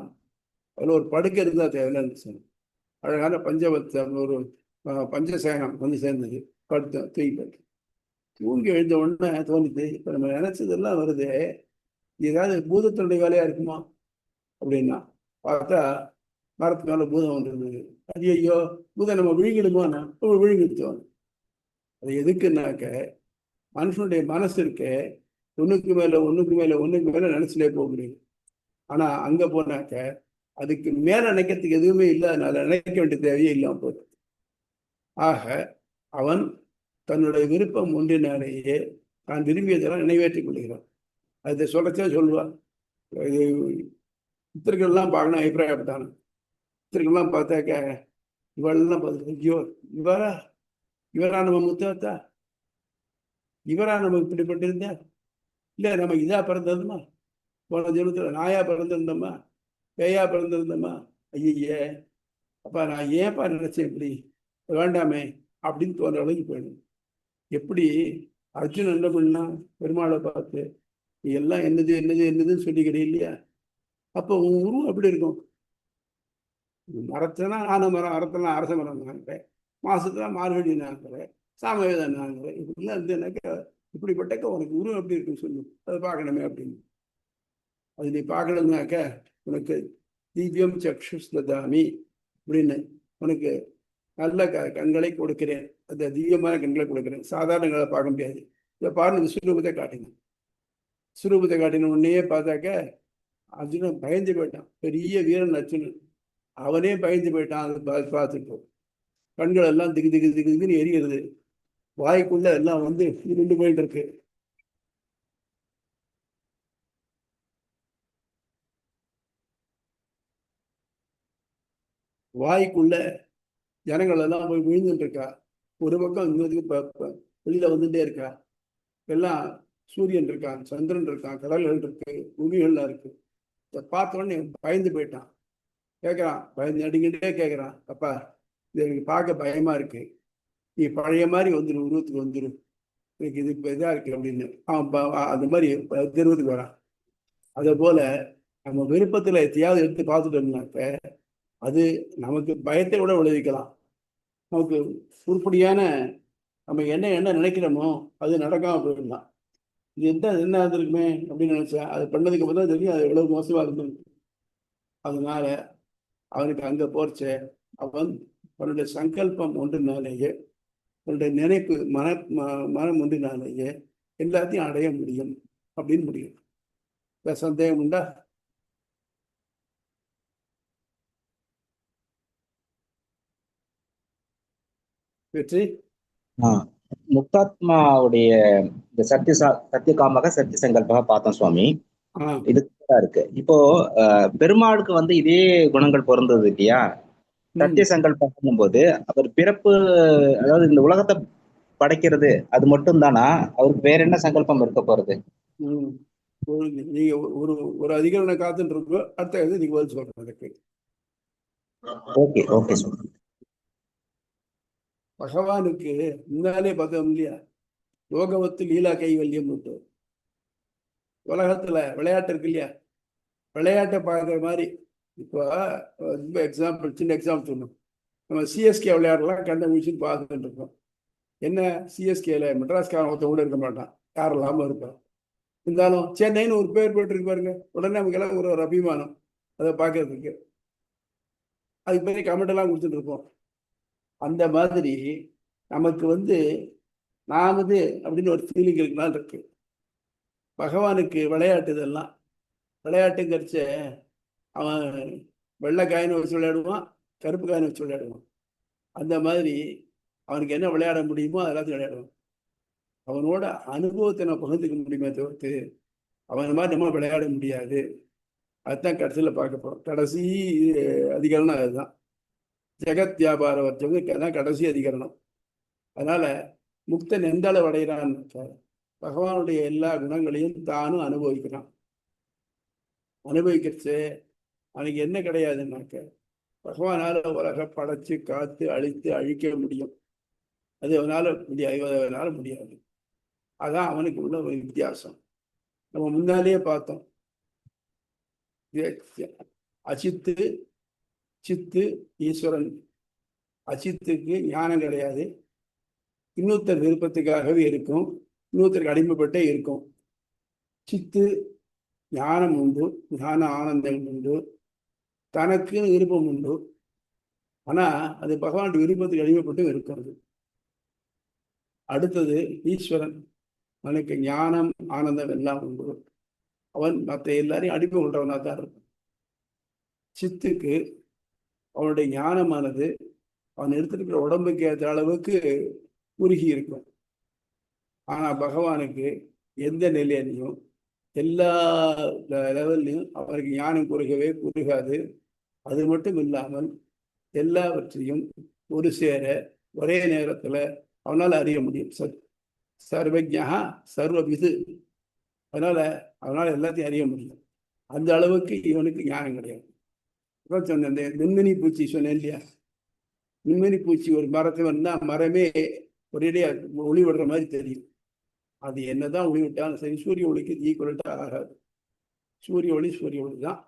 A: அதில் ஒரு படுக்கை இருந்தால் தேவையில்லைன்னு அழகான ஒரு பஞ்சசேனம் வந்து சேர்ந்தது. படுத்த தூங்கி எழுந்த உடனே தோணுது, இப்போ நம்ம நினைச்சதெல்லாம் வருது, ஏதாவது பூதத்தினுடைய வேலையா இருக்குமா அப்படின்னா பார்த்தா மரத்து மேலே பூதம் வந்துருந்தது. அது ஐயோ பூதம் நம்ம விழுங்கிடுமோன்னா விழுங்கிடுச்சோம். அது எதுக்குன்னாக்க மனுஷனுடைய மனசு இருக்க ஒன்றுக்கு மேலே நினைச்சுட்டே போக முடியும். ஆனால் அங்கே போனாக்க அதுக்கு மேலே நினைக்கிறதுக்கு எதுவுமே இல்லை, அதனால நினைக்க வேண்டிய தேவையே இல்லாமல் போகுது. ஆக அவன் தன்னுடைய விருப்பம் ஒன்றினாலேயே தான் விரும்பியதெல்லாம் நிறைவேற்றிக் கொள்கிறான். அதை சொல்லச்சே சொல்லுவான். இது புத்தர்கள்லாம் பார்க்கணும் அபிப்பிராயப்பட்டான புத்தர்கள்லாம் பார்த்தாக்க இவெல்லாம் பார்த்து ஐயோ இவரா நம்ம முத்தாத்தா, இவரா நம்ம இப்படிப்பட்டிருந்தா, இல்லை நம்ம இதா பிறந்திருந்தோமா, போன ஜென்மத்தில் நாயா பிறந்திருந்தோமா, பேயா பிறந்திருந்தோமா, ஐயே அப்பா நான் ஏன்ப்பா நினைச்சேன் இப்படி வேண்டாமே அப்படின்னு தோன்ற அளவுக்கு போயிடும். எப்படி அர்ஜுன் என்ன பண்ணா பெருமாளை பார்த்து எல்லாம் என்னதுன்னு சொல்லிக்கிறேன் இல்லையா, அப்போ உன் உருவம் எப்படி இருக்கும்? மரத்துனா ஆன மரம், அறத்தெல்லாம் அரச மரம் நாங்கிறேன், மாசத்துல மார்கழி நாங்கிறேன், சாமவேதம் நாங்கிறேன், இப்படிலாம் இருந்தேனாக்கா இப்படிப்பட்ட உனக்கு உருவம் எப்படி இருக்குன்னு சொல்லு, அதை பார்க்கணுமே அப்படின்னு. அது நீ பார்க்கணும்னாக்க உனக்கு திவ்யம் சக்ஷுஸ்தாமி அப்படின்னு, உனக்கு நல்ல கண்களை கொடுக்கிறேன், அந்த திவ்யமான கண்களை கொடுக்கிறேன், சாதாரண கண்களை பார்க்க முடியாது. இதை பாருங்க, விஸ்வரூபத்தை காட்டின. விஸ்வரூபத்தை காட்டின உடனே பார்த்தாக்க அர்ஜுனன் பயந்து போயிட்டான். பெரிய வீரன் அர்ஜுனன், அவனே பயந்து போயிட்டான். அதை பார்த்துட்டு கண்கள் எல்லாம் திகு திகு திகு திகுன்னு எரிகிறது, வாய்க்குள்ள எல்லாம் வந்து நின்று போயிட்டு இருக்கு. வாய்க்குள்ள ஜனங்கள் எல்லாம் போய் விழுந்துட்டு இருக்கா. ஒரு பக்கம் இன்னொருக்கு வெளியில வந்துட்டே இருக்கா. எல்லாம் சூரியன் இருக்கான், சந்திரன் இருக்கான், கடல்கள் இருக்கு, பூமிகள்லாம் இருக்கு. இதை பார்த்த உடனே பயந்து போயிட்டான். கேட்குறான், பயந்து நடிக்கிட்டே கேட்குறான், அப்பா இது எனக்கு பார்க்க பயமா இருக்கு, நீ பழைய மாதிரி வந்துடும், உருவத்துக்கு வந்துடும், எனக்கு இது இப்போ இதாக இருக்கு அப்படின்னு அவன் அந்த மாதிரி தெருவத்துக்கு வரான். அதே போல நம்ம விருப்பத்தில் எத்தையாவது எடுத்து பார்த்துட்டோம்னாக்க அது நமக்கு பயத்தை விட விளைவிக்கலாம். நமக்கு உருப்படியான நம்ம என்ன நினைக்கிறோமோ அது நடக்காம போயிடலாம். இது என்ன இருந்திருக்குமே அப்படின்னு நினைச்சா அது பண்ணதுக்கு அப்புறம் தான் தெரியும் அது எவ்வளவு மோசமா இருந்திருக்கு. அதனால அவனுக்கு அங்க போர்ச்ச அவன் அவனுடைய சங்கல்பம் ஒன்றினாலேயே, அவனுடைய நினைப்பு மனம் ஒன்றினாலேயே எல்லாத்தையும் அடைய முடியும் அப்படின்னு முடியும். சந்தேகம் உண்டா? வெற்றி
B: முக்தாத்மாவுடைய இந்த சத்தியகாமக சத்திய சங்கல்பக பார்த்தோம் சுவாமி. இதுதான் இருக்கு. இப்போ பெருமாளுக்கு வந்து இதே குணங்கள் பொருந்தது இல்லையா? சத்திய சங்கல்பம் போது அவர் பிறப்பு, அதாவது இந்த உலகத்தை படைக்கிறது அது மட்டும் தானா? அவருக்கு வேற என்ன சங்கல்பம் இருக்க போறது?
A: நீங்க ஒரு அதிகரண காத்துட்டு இருக்கோ, அடுத்த இது நீங்க பதில் சொல்றேன் அதுக்கு.
B: Okay okay sir.
A: பகவானுக்கு முன்னாலே பார்த்தோம் இல்லையா, யோகவத்து லீலா கைவல்யம் விட்டு உலகத்துல விளையாட்டு இருக்கு இல்லையா, விளையாட்டை பார்க்குற மாதிரி. இப்போ எக்ஸாம்பிள், சின்ன எக்ஸாம்பிள் சொன்னோம். நம்ம சிஎஸ்கே விளையாடலாம் கண்ட முடிச்சுன்னு பார்த்துட்டு இருக்கோம். என்ன சிஎஸ்கேல மெட்ராஸ்காரன் ஒருத்த கூட இருக்க மாட்டான், யாரும் இல்லாமல் இருப்பான். இருந்தாலும் சென்னைன்னு ஒரு பேர் போயிட்டு பாருங்க, உடனே நமக்கு எல்லாம் ஒரு அபிமானம் அதை பார்க்கறதுக்கு. அதுக்கு பெரிய கமெண்ட் எல்லாம் கொடுத்துட்டு இருப்போம். அந்த மாதிரி நமக்கு வந்து நாமது அப்படின்னு ஒரு ஃபீலிங் இருக்குனால இருக்கு. பகவானுக்கு விளையாட்டு இதெல்லாம் விளையாட்டுங்கிறச்ச அவன் வெள்ளை காயினை வச்சு விளையாடுவான், கருப்பு காயினை வச்சு விளையாடுவான். அந்த மாதிரி அவனுக்கு என்ன விளையாட முடியுமோ அதெல்லாத்தையும் விளையாடுவான். அவனோட அனுபவத்தை நம்ம பகிர்ந்துக்க முடியுமே தவிர்த்து அவன் மாதிரி நம்ம விளையாட முடியாது. அதுதான் கடைசியில் பார்க்க போறோம். கடைசி அதிகாரம் அதுதான், ஜெகத் வியாபார வர்த்தகம் தான் கடைசி அதிகரணம். அதனால முக்தன் எந்த அளவு அடைகிறான்னு பகவானுடைய எல்லா குணங்களையும் தானும் அனுபவிக்கிறான். அனுபவிக்கிறச்சு அவனுக்கு என்ன கிடையாதுன்னாக்க, பகவானால உலக படைச்சு காத்து அழித்து அழிக்க முடியும், அது அவனால முடியாது. அதான் அவனுக்கு உள்ள ஒரு வித்தியாசம். நம்ம முன்னாலேயே பார்த்தோம், அசித்து சித்து ஈஸ்வரன். அசித்துக்கு ஞானம் கிடையாது, இன்னொருத்தர் விருப்பத்துக்காகவே இருக்கும், இன்னொருத்தருக்கு அடிமைப்பட்டே இருக்கும். சித்து ஞானம் உண்டு, ஞான ஆனந்தம் உண்டு, தனக்கு விருப்பம் உண்டு, ஆனா அது பகவானுடைய விருப்பத்துக்கு அடிமைப்பட்டு இருக்கிறது. அடுத்தது ஈஸ்வரன், அவனுக்கு ஞானம் ஆனந்தம் எல்லாம் உண்டு, அவன் மற்ற எல்லாரையும் அடிமை கொண்டவனா தான் இருக்கும். சித்துக்கு அவனுடைய ஞானமானது அவன் எடுத்துருக்கிற உடம்புக்கு ஏற்ற அளவுக்கு உருகி இருக்கும். ஆனா பகவானுக்கு எந்த நிலையிலையும் எல்லா லெவல்லையும் அவருக்கு ஞானம் குறுகாது. அது மட்டும் இல்லாமல் எல்லாவற்றையும் ஒரு சேர ஒரே நேரத்துல அவனால் அறிய முடியும். சர்வஜா சர்வவிது, அவனால எல்லாத்தையும் அறிய முடியும். அந்த அளவுக்கு இவனுக்கு ஞானம் கிடையாது. சொன்ன இந்த மின்மினி பூச்சி சொன்னேன் இல்லையா, மின்மினி பூச்சி ஒரு மரத்தை வந்தா மரமே ஒரேடியா ஒளி விடுற மாதிரி தெரியும். அது என்னதான் ஒளி விட்டாலும் சரி, சூரிய ஒளிக்கு ஈக்குவலட்டா ஆகாது. சூரிய ஒளி தான்.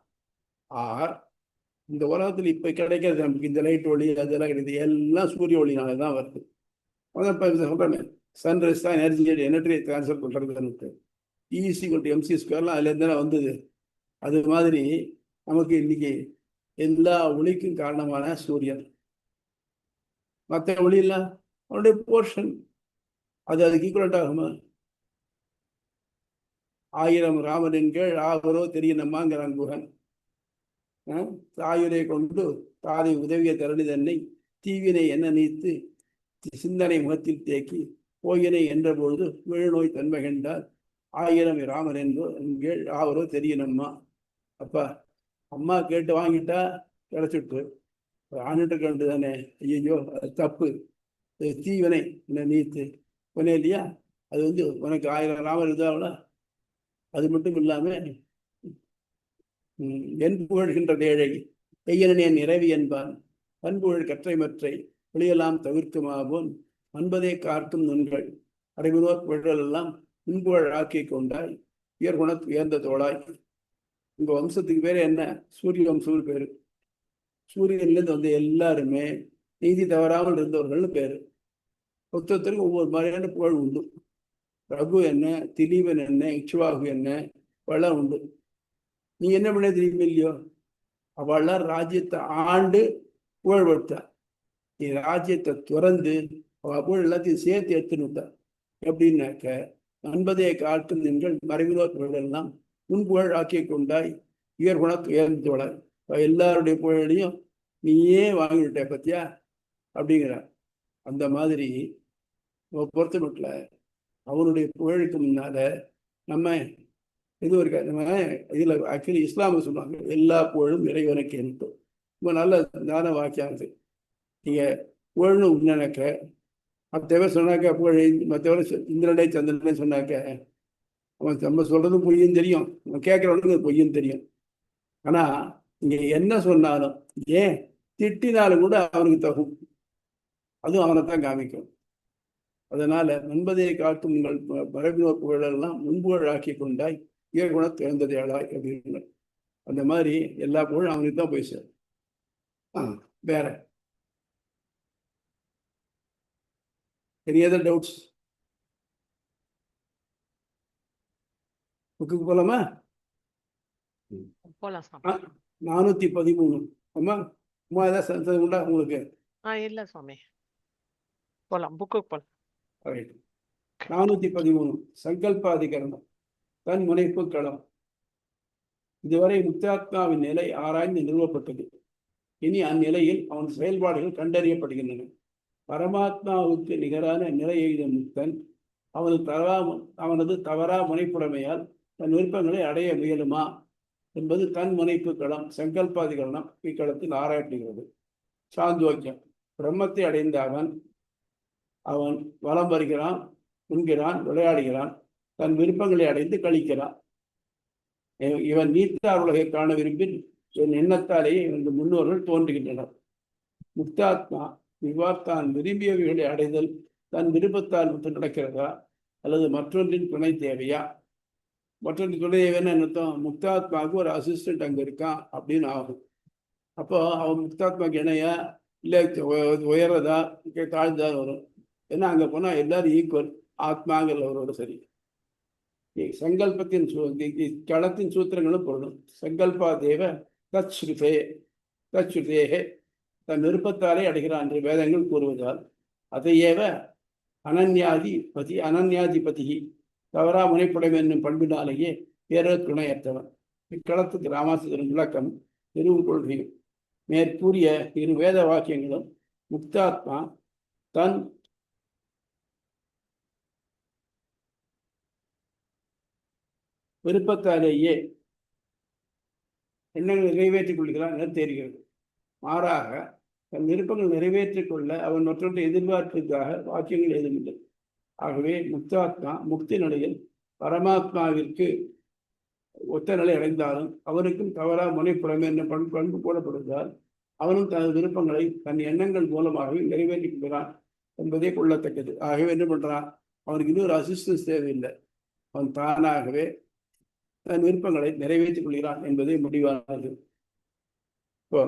A: இந்த உலகத்துல இப்ப கிடைக்கிறது நமக்கு இந்த லைட் ஒளி அதெல்லாம் கிடையாது, எல்லாம் சூரிய ஒளினால தான் வருது. அதான் இப்ப சொல்றேன், சன்ரைஸ் தான் எனர்ஜியை ட்ரான்ஸ்ஃபர் பண்ணுறதுன்னு. E=mc², அதுலேருந்து தான் வந்தது. அது மாதிரி நமக்கு இன்னைக்கு எல்லா ஒளிக்கும் காரணமான சூரியன். மற்ற ஒளியெல்லாம் அவனுடைய போர்ஷன், அதுக்கு ஈக்குவலண்ட் ஆகுமா? 1000 ராமனின் கீழ் ஆவரோ தெரியணுமாங்கிறான் குகன். தாயுரை கொண்டு தாதை உதவிய தரணி தன்னை தீவினை என்ன நீத்து சிந்தனை முகத்தில் தேக்கி போயினை என்ற பொழுது விழுநோய் தன்மை கண்டால் 1000 ராமன் என்றோ கீழ் ஆவரோ தெரியணுமா. அப்பா அம்மா கேட்டு வாங்கிட்டா கிடைச்சிட்டு ஆண்டுட்டு கண்டு தானே. ஐயோ அது தப்பு, தீவினை என்ன நீத்து உனே இல்லையா? அது உனக்கு 1000 ராமர் இருந்தாவில. அது மட்டும் இல்லாம என் புகழ்கின்ற ஏழை பெய்யனேன் நிறைவி என்பான் பண்புகழ் கற்றை மற்றை ஒளியெல்லாம் தவிர்க்குமாவோன் அன்பதே காக்கும் நுண்கள் அடைமுதோர் புகழெல்லாம் முன்புகழ் ஆக்கி கொண்டாய் உயர்குணத் உயர்ந்த தோளாய். உங்க வம்சத்துக்கு பேரு என்ன? சூரிய வம்சம்னு பேரு. சூரியன்லேருந்து வந்து எல்லாருமே நீதி தவறாமல் இருந்தவர்கள்னு பேரு. ஒருத்தருக்கு ஒவ்வொரு மாதிரியான புகழ் உண்டு. ரகு என்ன, திலீபன் என்ன, இக்ஷ்வாகு என்ன, வளம் உண்டு. நீ என்ன பண்ண தெரியுமே இல்லையோ? அவள்லாம் ராஜ்யத்தை ஆண்டு புகழ் கொடுத்தா. நீ ராஜ்யத்தை துறந்து அவ புகழ் எல்லாத்தையும் சேர்த்து எடுத்துன்னு விட்டா. எப்படின்னாக்க அன்பதையை காட்டும் நீங்கள் மறைவிலோ புகழெல்லாம் உன் புகழ் ஆக்கி கொண்டாய் உயர்குணத்து உயர்ந்தோளாய். எல்லாருடைய புகழையும் நீயே வாங்கிவிட்ட பத்தியா அப்படிங்கிற. அந்த மாதிரி பொறுத்த மட்டும் அவனுடைய புகழுக்கு முன்னால நம்ம இது ஒரு நம்ம இதுல ஆக்சுவலி இஸ்லாம சொல்லுவாங்க எல்லா புகழும் இறைவனுக்கு என்று. ரொம்ப நல்ல தான வாக்கியம். நீங்க புகழ்னு நினைக்க மற்றவ சொன்னாக்க புகழ், மற்றவரை இந்திரனே சந்திரனே சொன்னாக்க அவன் நம்ம சொல்றதும் பொய்யும் தெரியும், அவன் கேட்கறவனுக்கு பொய்யும் தெரியும். ஆனா இங்க என்ன சொன்னாலும் ஏன் திட்டினாலும் கூட அவனுக்கு தகும், அதுவும் அவனைத்தான் காமிக்கும். அதனால நண்பதையை காட்டும் உங்கள் மரபினோர் புகழெல்லாம் முன்புகழ் ஆக்கி கொண்டாய் உயர்குண திறந்ததை அழாய் அப்படின்னு. அந்த மாதிரி எல்லா புகழும் அவனுக்கு தான் போய் சார். வேற எனி அதர் டவுட்ஸ்? புக்குக்கு போலாமா? 413. அம்மா அம்மா ஏதாவது சந்தேகம் உண்டா உங்களுக்கு?
C: இல்ல சுவாமி, போலாம், புக்குக்கு போலாம்.
A: 413 சங்கல்பாதிகரணம், தன் முனைப்பு களம். இதுவரை முக்தாத்மாவின் நிலை ஆராய்ந்து நிறுவப்பட்டது. இனி அந்நிலையில் அவன் செயல்பாடுகள் கண்டறியப்படுகின்றன. பரமாத்மாவுக்கு நிகரான நிலை எய்த முக்தன் அவனது தவறா முனைப்புடைமையால் தன் விருப்பங்களை அடைய முயலுமா என்பது தன் முனைப்பு களம் சங்கல்பாதிகரணம் இக்களத்தில் ஆராயப்படுகிறது. சாந்தோக்கியம். பிரம்மத்தை அடைந்த அவன் வலம் வருகிறான், உண்கிறான், விளையாடுகிறான், தன் விருப்பங்களை அடைந்து கழிக்கிறான். இவன் நீத்தார் உலகை காண விரும்பின் என் எண்ணத்தாலேயே இவனது முன்னோர்கள் தோன்றுகின்றனர். முக்தாத்மா தான் விரும்பியவைகளை அடைதல் தன் விருப்பத்தால் மட்டும் நடக்கிறதா அல்லது மற்றொன்றின் துணை தேவையா? மற்றொன்றின் துணை தேவைன்னு அர்த்தம், முக்தாத்மாவுக்கு ஒரு அசிஸ்டன்ட் அங்கே இருக்கான் அப்படின்னு ஆகும். அப்போ அவன் முக்தாத்மாக்கு இணையா இல்லை உயர்றதா தாழ்ந்தா வரும். ஏன்னா அங்கே போனால் எல்லாரும் ஈக்குவல், ஆத்மாங்கிறவரோட சரி. சங்கல்பத்தின் களத்தின் சூத்திரங்களும் பொருளும். சங்கல்பா தேவ தச்சுதேகே தன் விருப்பத்தாலே அடைகிறான் என்று வேதங்கள் கூறுவதால் அதையேவ அனன்யாதிபதி தவறா முனைப்படம் என்னும் பண்பினாலேயே பேர துணையற்றவன். இக்களத்துக்கு ராமாசுதரன் விளக்கம் எருவும் கொள்கையும். மேற்கூறிய இரு வேத வாக்கியங்களும் முக்தாத்மா தன் விருப்பத்தாலேயே எண்ணங்கள் நிறைவேற்றிக் கொள்கிறான் என தெரிகிறது. மாறாக தன் விருப்பங்கள் நிறைவேற்றிக் கொள்ள அவன் மற்றொன்றை எதிர்பார்ப்பதற்காக வாக்கியங்கள் ஏதுமில்லை. ஆகவே முக்தாத்மா முக்தி நிலையில் பரமாத்மாவிற்கு ஒத்த நிலை அடைந்தாலும் அவனுக்கும் தவறா முனைப்புறமே என்ற பண்பு போடப்படுவதால் அவனும் தனது விருப்பங்களை தன் எண்ணங்கள் மூலமாகவே நிறைவேற்றிக் கொள்கிறான் என்பதே கொள்ளத்தக்கது. ஆகவே என்ன பண்றான்? அவனுக்கு இன்னொரு அசிஸ்டன்ஸ் தேவையில்லை, அவன் தானாகவே தன் விருப்பங்களை நிறைவேற்றிக் கொள்கிறான் என்பதே முடிவானது. இப்போ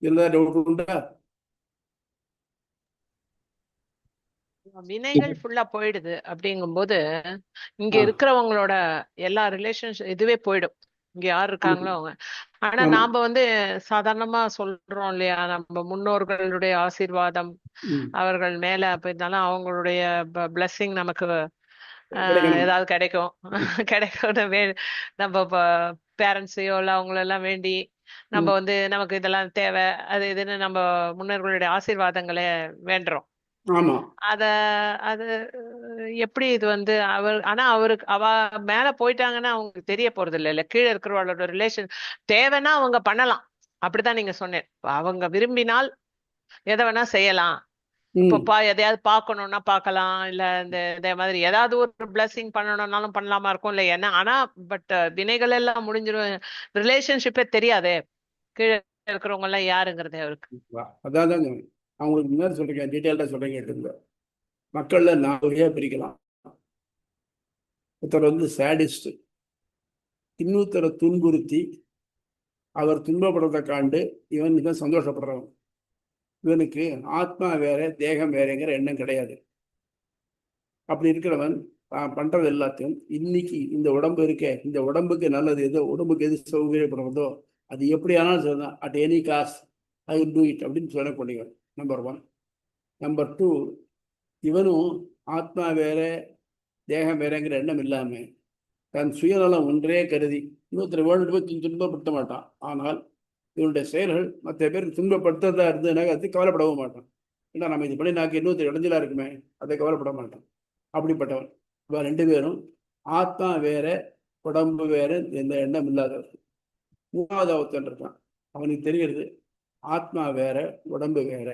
A: எல்லா டவுட் உண்டா?
C: வினைகள் ஃபுல்லா போயிடுது அப்படிங்கும்போது இங்க இருக்கிறவங்களோட எல்லா ரிலேஷன்ஷிப் இதுவே போயிடும். இங்க யார் இருக்காங்களோ அவங்க. ஆனா நாம சாதாரணமா சொல்றோம் இல்லையா, நம்ம முன்னோர்களுடைய ஆசீர்வாதம் அவர்கள் மேல அப்ப இருந்தாலும் அவங்களுடைய பிளெஸிங் நமக்கு ஏதாவது கிடைக்கும். கிடைக்கும் நம்ம பேரண்ட்ஸையோ இல்ல அவங்களெல்லாம் வேண்டி நம்ம நமக்கு இதெல்லாம் தேவை அது இதுன்னு நம்ம முன்னோர்களுடைய ஆசீர்வாதங்களை வேண்டுறோம்.
A: ஆமா,
C: அத அது எப்படி இது ஆனா அவருக்கு அவ மேல போயிட்டாங்கன்னா அவங்களுக்கு தெரிய போறது இல்ல கீழே இருக்கிறவங்களோட ரிலேஷன் தேவைன்னா அவங்க பண்ணலாம். அப்படித்தான் நீங்க சொன்னேன். அவங்க விரும்பினால் எதை வேணா செய்யலாம். இப்ப எதையாவது பார்க்கணும்னா பார்க்கலாம், இல்ல இந்த மாதிரி ஏதாவது ஒரு பிளஸிங் பண்ணணும்னாலும் பண்ணலாமா இருக்கும் இல்ல என்ன. ஆனா பட் வினைகள் எல்லாம் முடிஞ்சிடும், ரிலேஷன்ஷிப்பே தெரியாதே கீழே இருக்கிறவங்க எல்லாம் யாருங்கிறதே அவருக்கு.
A: அதான் அவங்களுக்கு முன்னாடி சொல்றீங்க, டீட்டெயில்டா சொல்றீங்க. மக்கள்ல 4 வகையா பிரிக்கலாம். ஒருத்தர் சேடிஸ்ட், இன்னொருத்தரை துன்புறுத்தி அவர் துன்பப்படுறதை காண்டு இவன் மிக சந்தோஷப்படுறவன். இவனுக்கு ஆத்மா வேற தேகம் வேறங்கிற எண்ணம் கிடையாது. அப்படி இருக்கிறவன் தான் பண்றது எல்லாத்தையும் இன்னைக்கு இந்த உடம்பு இருக்கே, இந்த உடம்புக்கு நல்லது எதோ, உடம்புக்கு எது சௌகரியப்படுறதோ அது எப்படியானாலும் சொல்லலாம், at any cost I will do it அப்படின்னு சொல்லக்கூடியவன் நம்பர் 1. நம்பர் 2, இவனும் ஆத்மா வேற தேகம் வேறங்கிற எண்ணம் இல்லாம தன் சுயநலம் ஒன்றே கருதி இன்னொருத்தர் வேர்ல்டு போய் துன்பப்படுத்த மாட்டான். ஆனால் இவனுடைய செயல்கள் மற்ற பேருக்கு துன்பப்படுத்துறதா இருந்ததுனாக்க அது கவலைப்படவும் மாட்டான். ஏன்னா நம்ம இது பண்ணி நாக்கு இன்னொருத்தர் இடைஞ்சலா இருக்குமே, அதை கவலைப்பட மாட்டான். அப்படிப்பட்டவன். இவன் 2 பேரும் ஆத்மா வேற உடம்பு வேற எந்த எண்ணம் இல்லாதவர். 3வது ஒருத்தன் இருக்கான், அவனுக்கு தெரிகிறது ஆத்மா வேற உடம்பு வேற.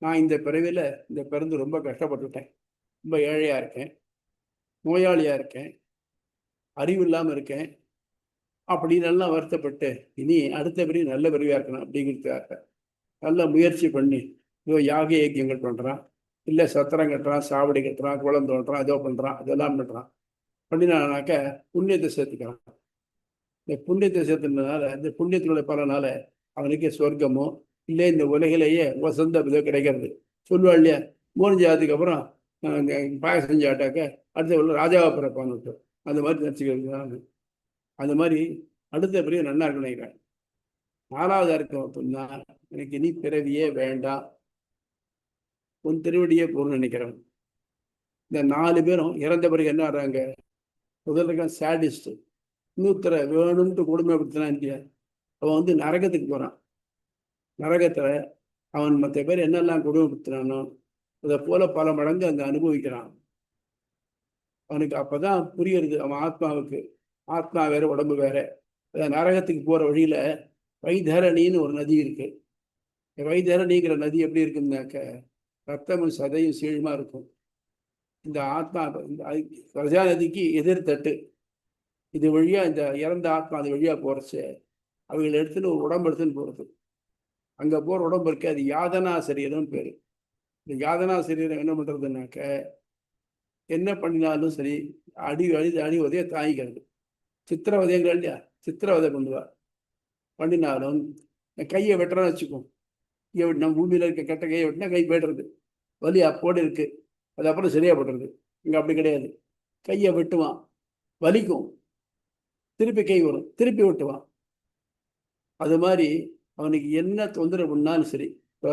A: நான் இந்த பிறவில இந்த பிறந்து ரொம்ப கஷ்டப்பட்டுட்டேன், ரொம்ப ஏழையா இருக்கேன், நோயாளியா இருக்கேன், அறிவு இல்லாமல் இருக்கேன் அப்படின்னு எல்லாம் வருத்தப்பட்டு இனி அடுத்த பிறவி நல்ல பிறவியா இருக்கணும் அப்படிங்கிறதுக்காக நல்ல முயற்சி பண்ணி இதோ யாக யஜ்யங்கள் பண்றான், இல்லை சத்திரம் கட்டுறான், சாவடி கட்டுறான், குளம் தோன்றான், ஏதோ பண்றான், இதெல்லாம் பண்றான். பண்ணினானாக்க புண்ணியத்தை சேர்த்துக்கிறான். இந்த புண்ணியத்தை சேர்த்துனால இந்த புண்ணியத்தினுடைய பலனால அவனுக்கு சொர்க்கமோ இல்லை இந்த உலகிலேயே வசந்த இதோ கிடைக்கிறது. சொல்லுவா இல்லையா, மூஞ்சாதுக்கு அப்புறம் பாயசம் செஞ்சாட்டாக்க அடுத்த உள்ள ராஜாவை பிறப்பான்னு. அந்த மாதிரி நினச்சிக்கிறது. அந்த மாதிரி அடுத்த பிறகு நன்னா இருக்கு நினைக்கிறேன். 4வது இருக்கும் அப்படின்னா, எனக்கு இனி பிறவியே வேண்டாம், உன் திருவடியே போகணும்னு நினைக்கிறவன். இந்த 4 பேரும் இறந்த பிறகு என்ன ஆடுறாங்க, முதல்ல சேடிஸ்ட், இன்னொருத்தரை வேணும்ட்டு கொடுமைப்படுத்தினா இல்லையா, அவன் நரகத்துக்கு போறான். நரகத்துல அவன் மற்ற பேர் என்னெல்லாம் கொடுமைப்படுத்தினானோ அதை போல பல மடங்கு அங்க அனுபவிக்கிறான். அவனுக்கு அப்பதான் புரியுறது அவன் ஆத்மாவுக்கு ஆத்மா வேற உடம்பு வேற. நரகத்துக்கு போற வழியில வைதரணின்னு ஒரு நதி இருக்கு. வைதரணிங்கிற நதி எப்படி இருக்குன்னாக்க ரத்தமும் சதையும் சீழுமா இருக்கும். இந்த ஆத்மா பிரஜா நதிக்கு எதிர்த்தட்டு இது வழியா இந்த இறந்த ஆத்மா அது வழியா போறச்சு அவங்களை எடுத்துன்னு ஒரு உடம்பு எடுத்துன்னு போறது. அங்க போற உடம்பு இருக்கு, அது யாதனா சரீரம்னு பேரு. இந்த யாதனா சரீரம் என்ன பண்றதுன்னாக்க என்ன பண்ணினாலும் சரி அடி உதைய தாங்கிக்கிறது. சித்திரவதைகள் இல்லையா, சித்திரவதை பண்ணுவா. பண்ணினாலும் கையை வெட்டுறான்னு வச்சுக்கோம், நம்ம பூமியில இருக்க கெட்ட கையை வெட்டினா கை போய்டுறது, வலி அப்போடு இருக்கு, அது அப்புறம் சரியா போடுறது. இங்க அப்படி கிடையாது, கையை வெட்டுவான், வலிக்கும், திருப்பி கை வரும், திருப்பி வெட்டுவான். அது மாதிரி அவனுக்கு என்ன தொந்தரவு பண்ணாலும் சரி. இப்போ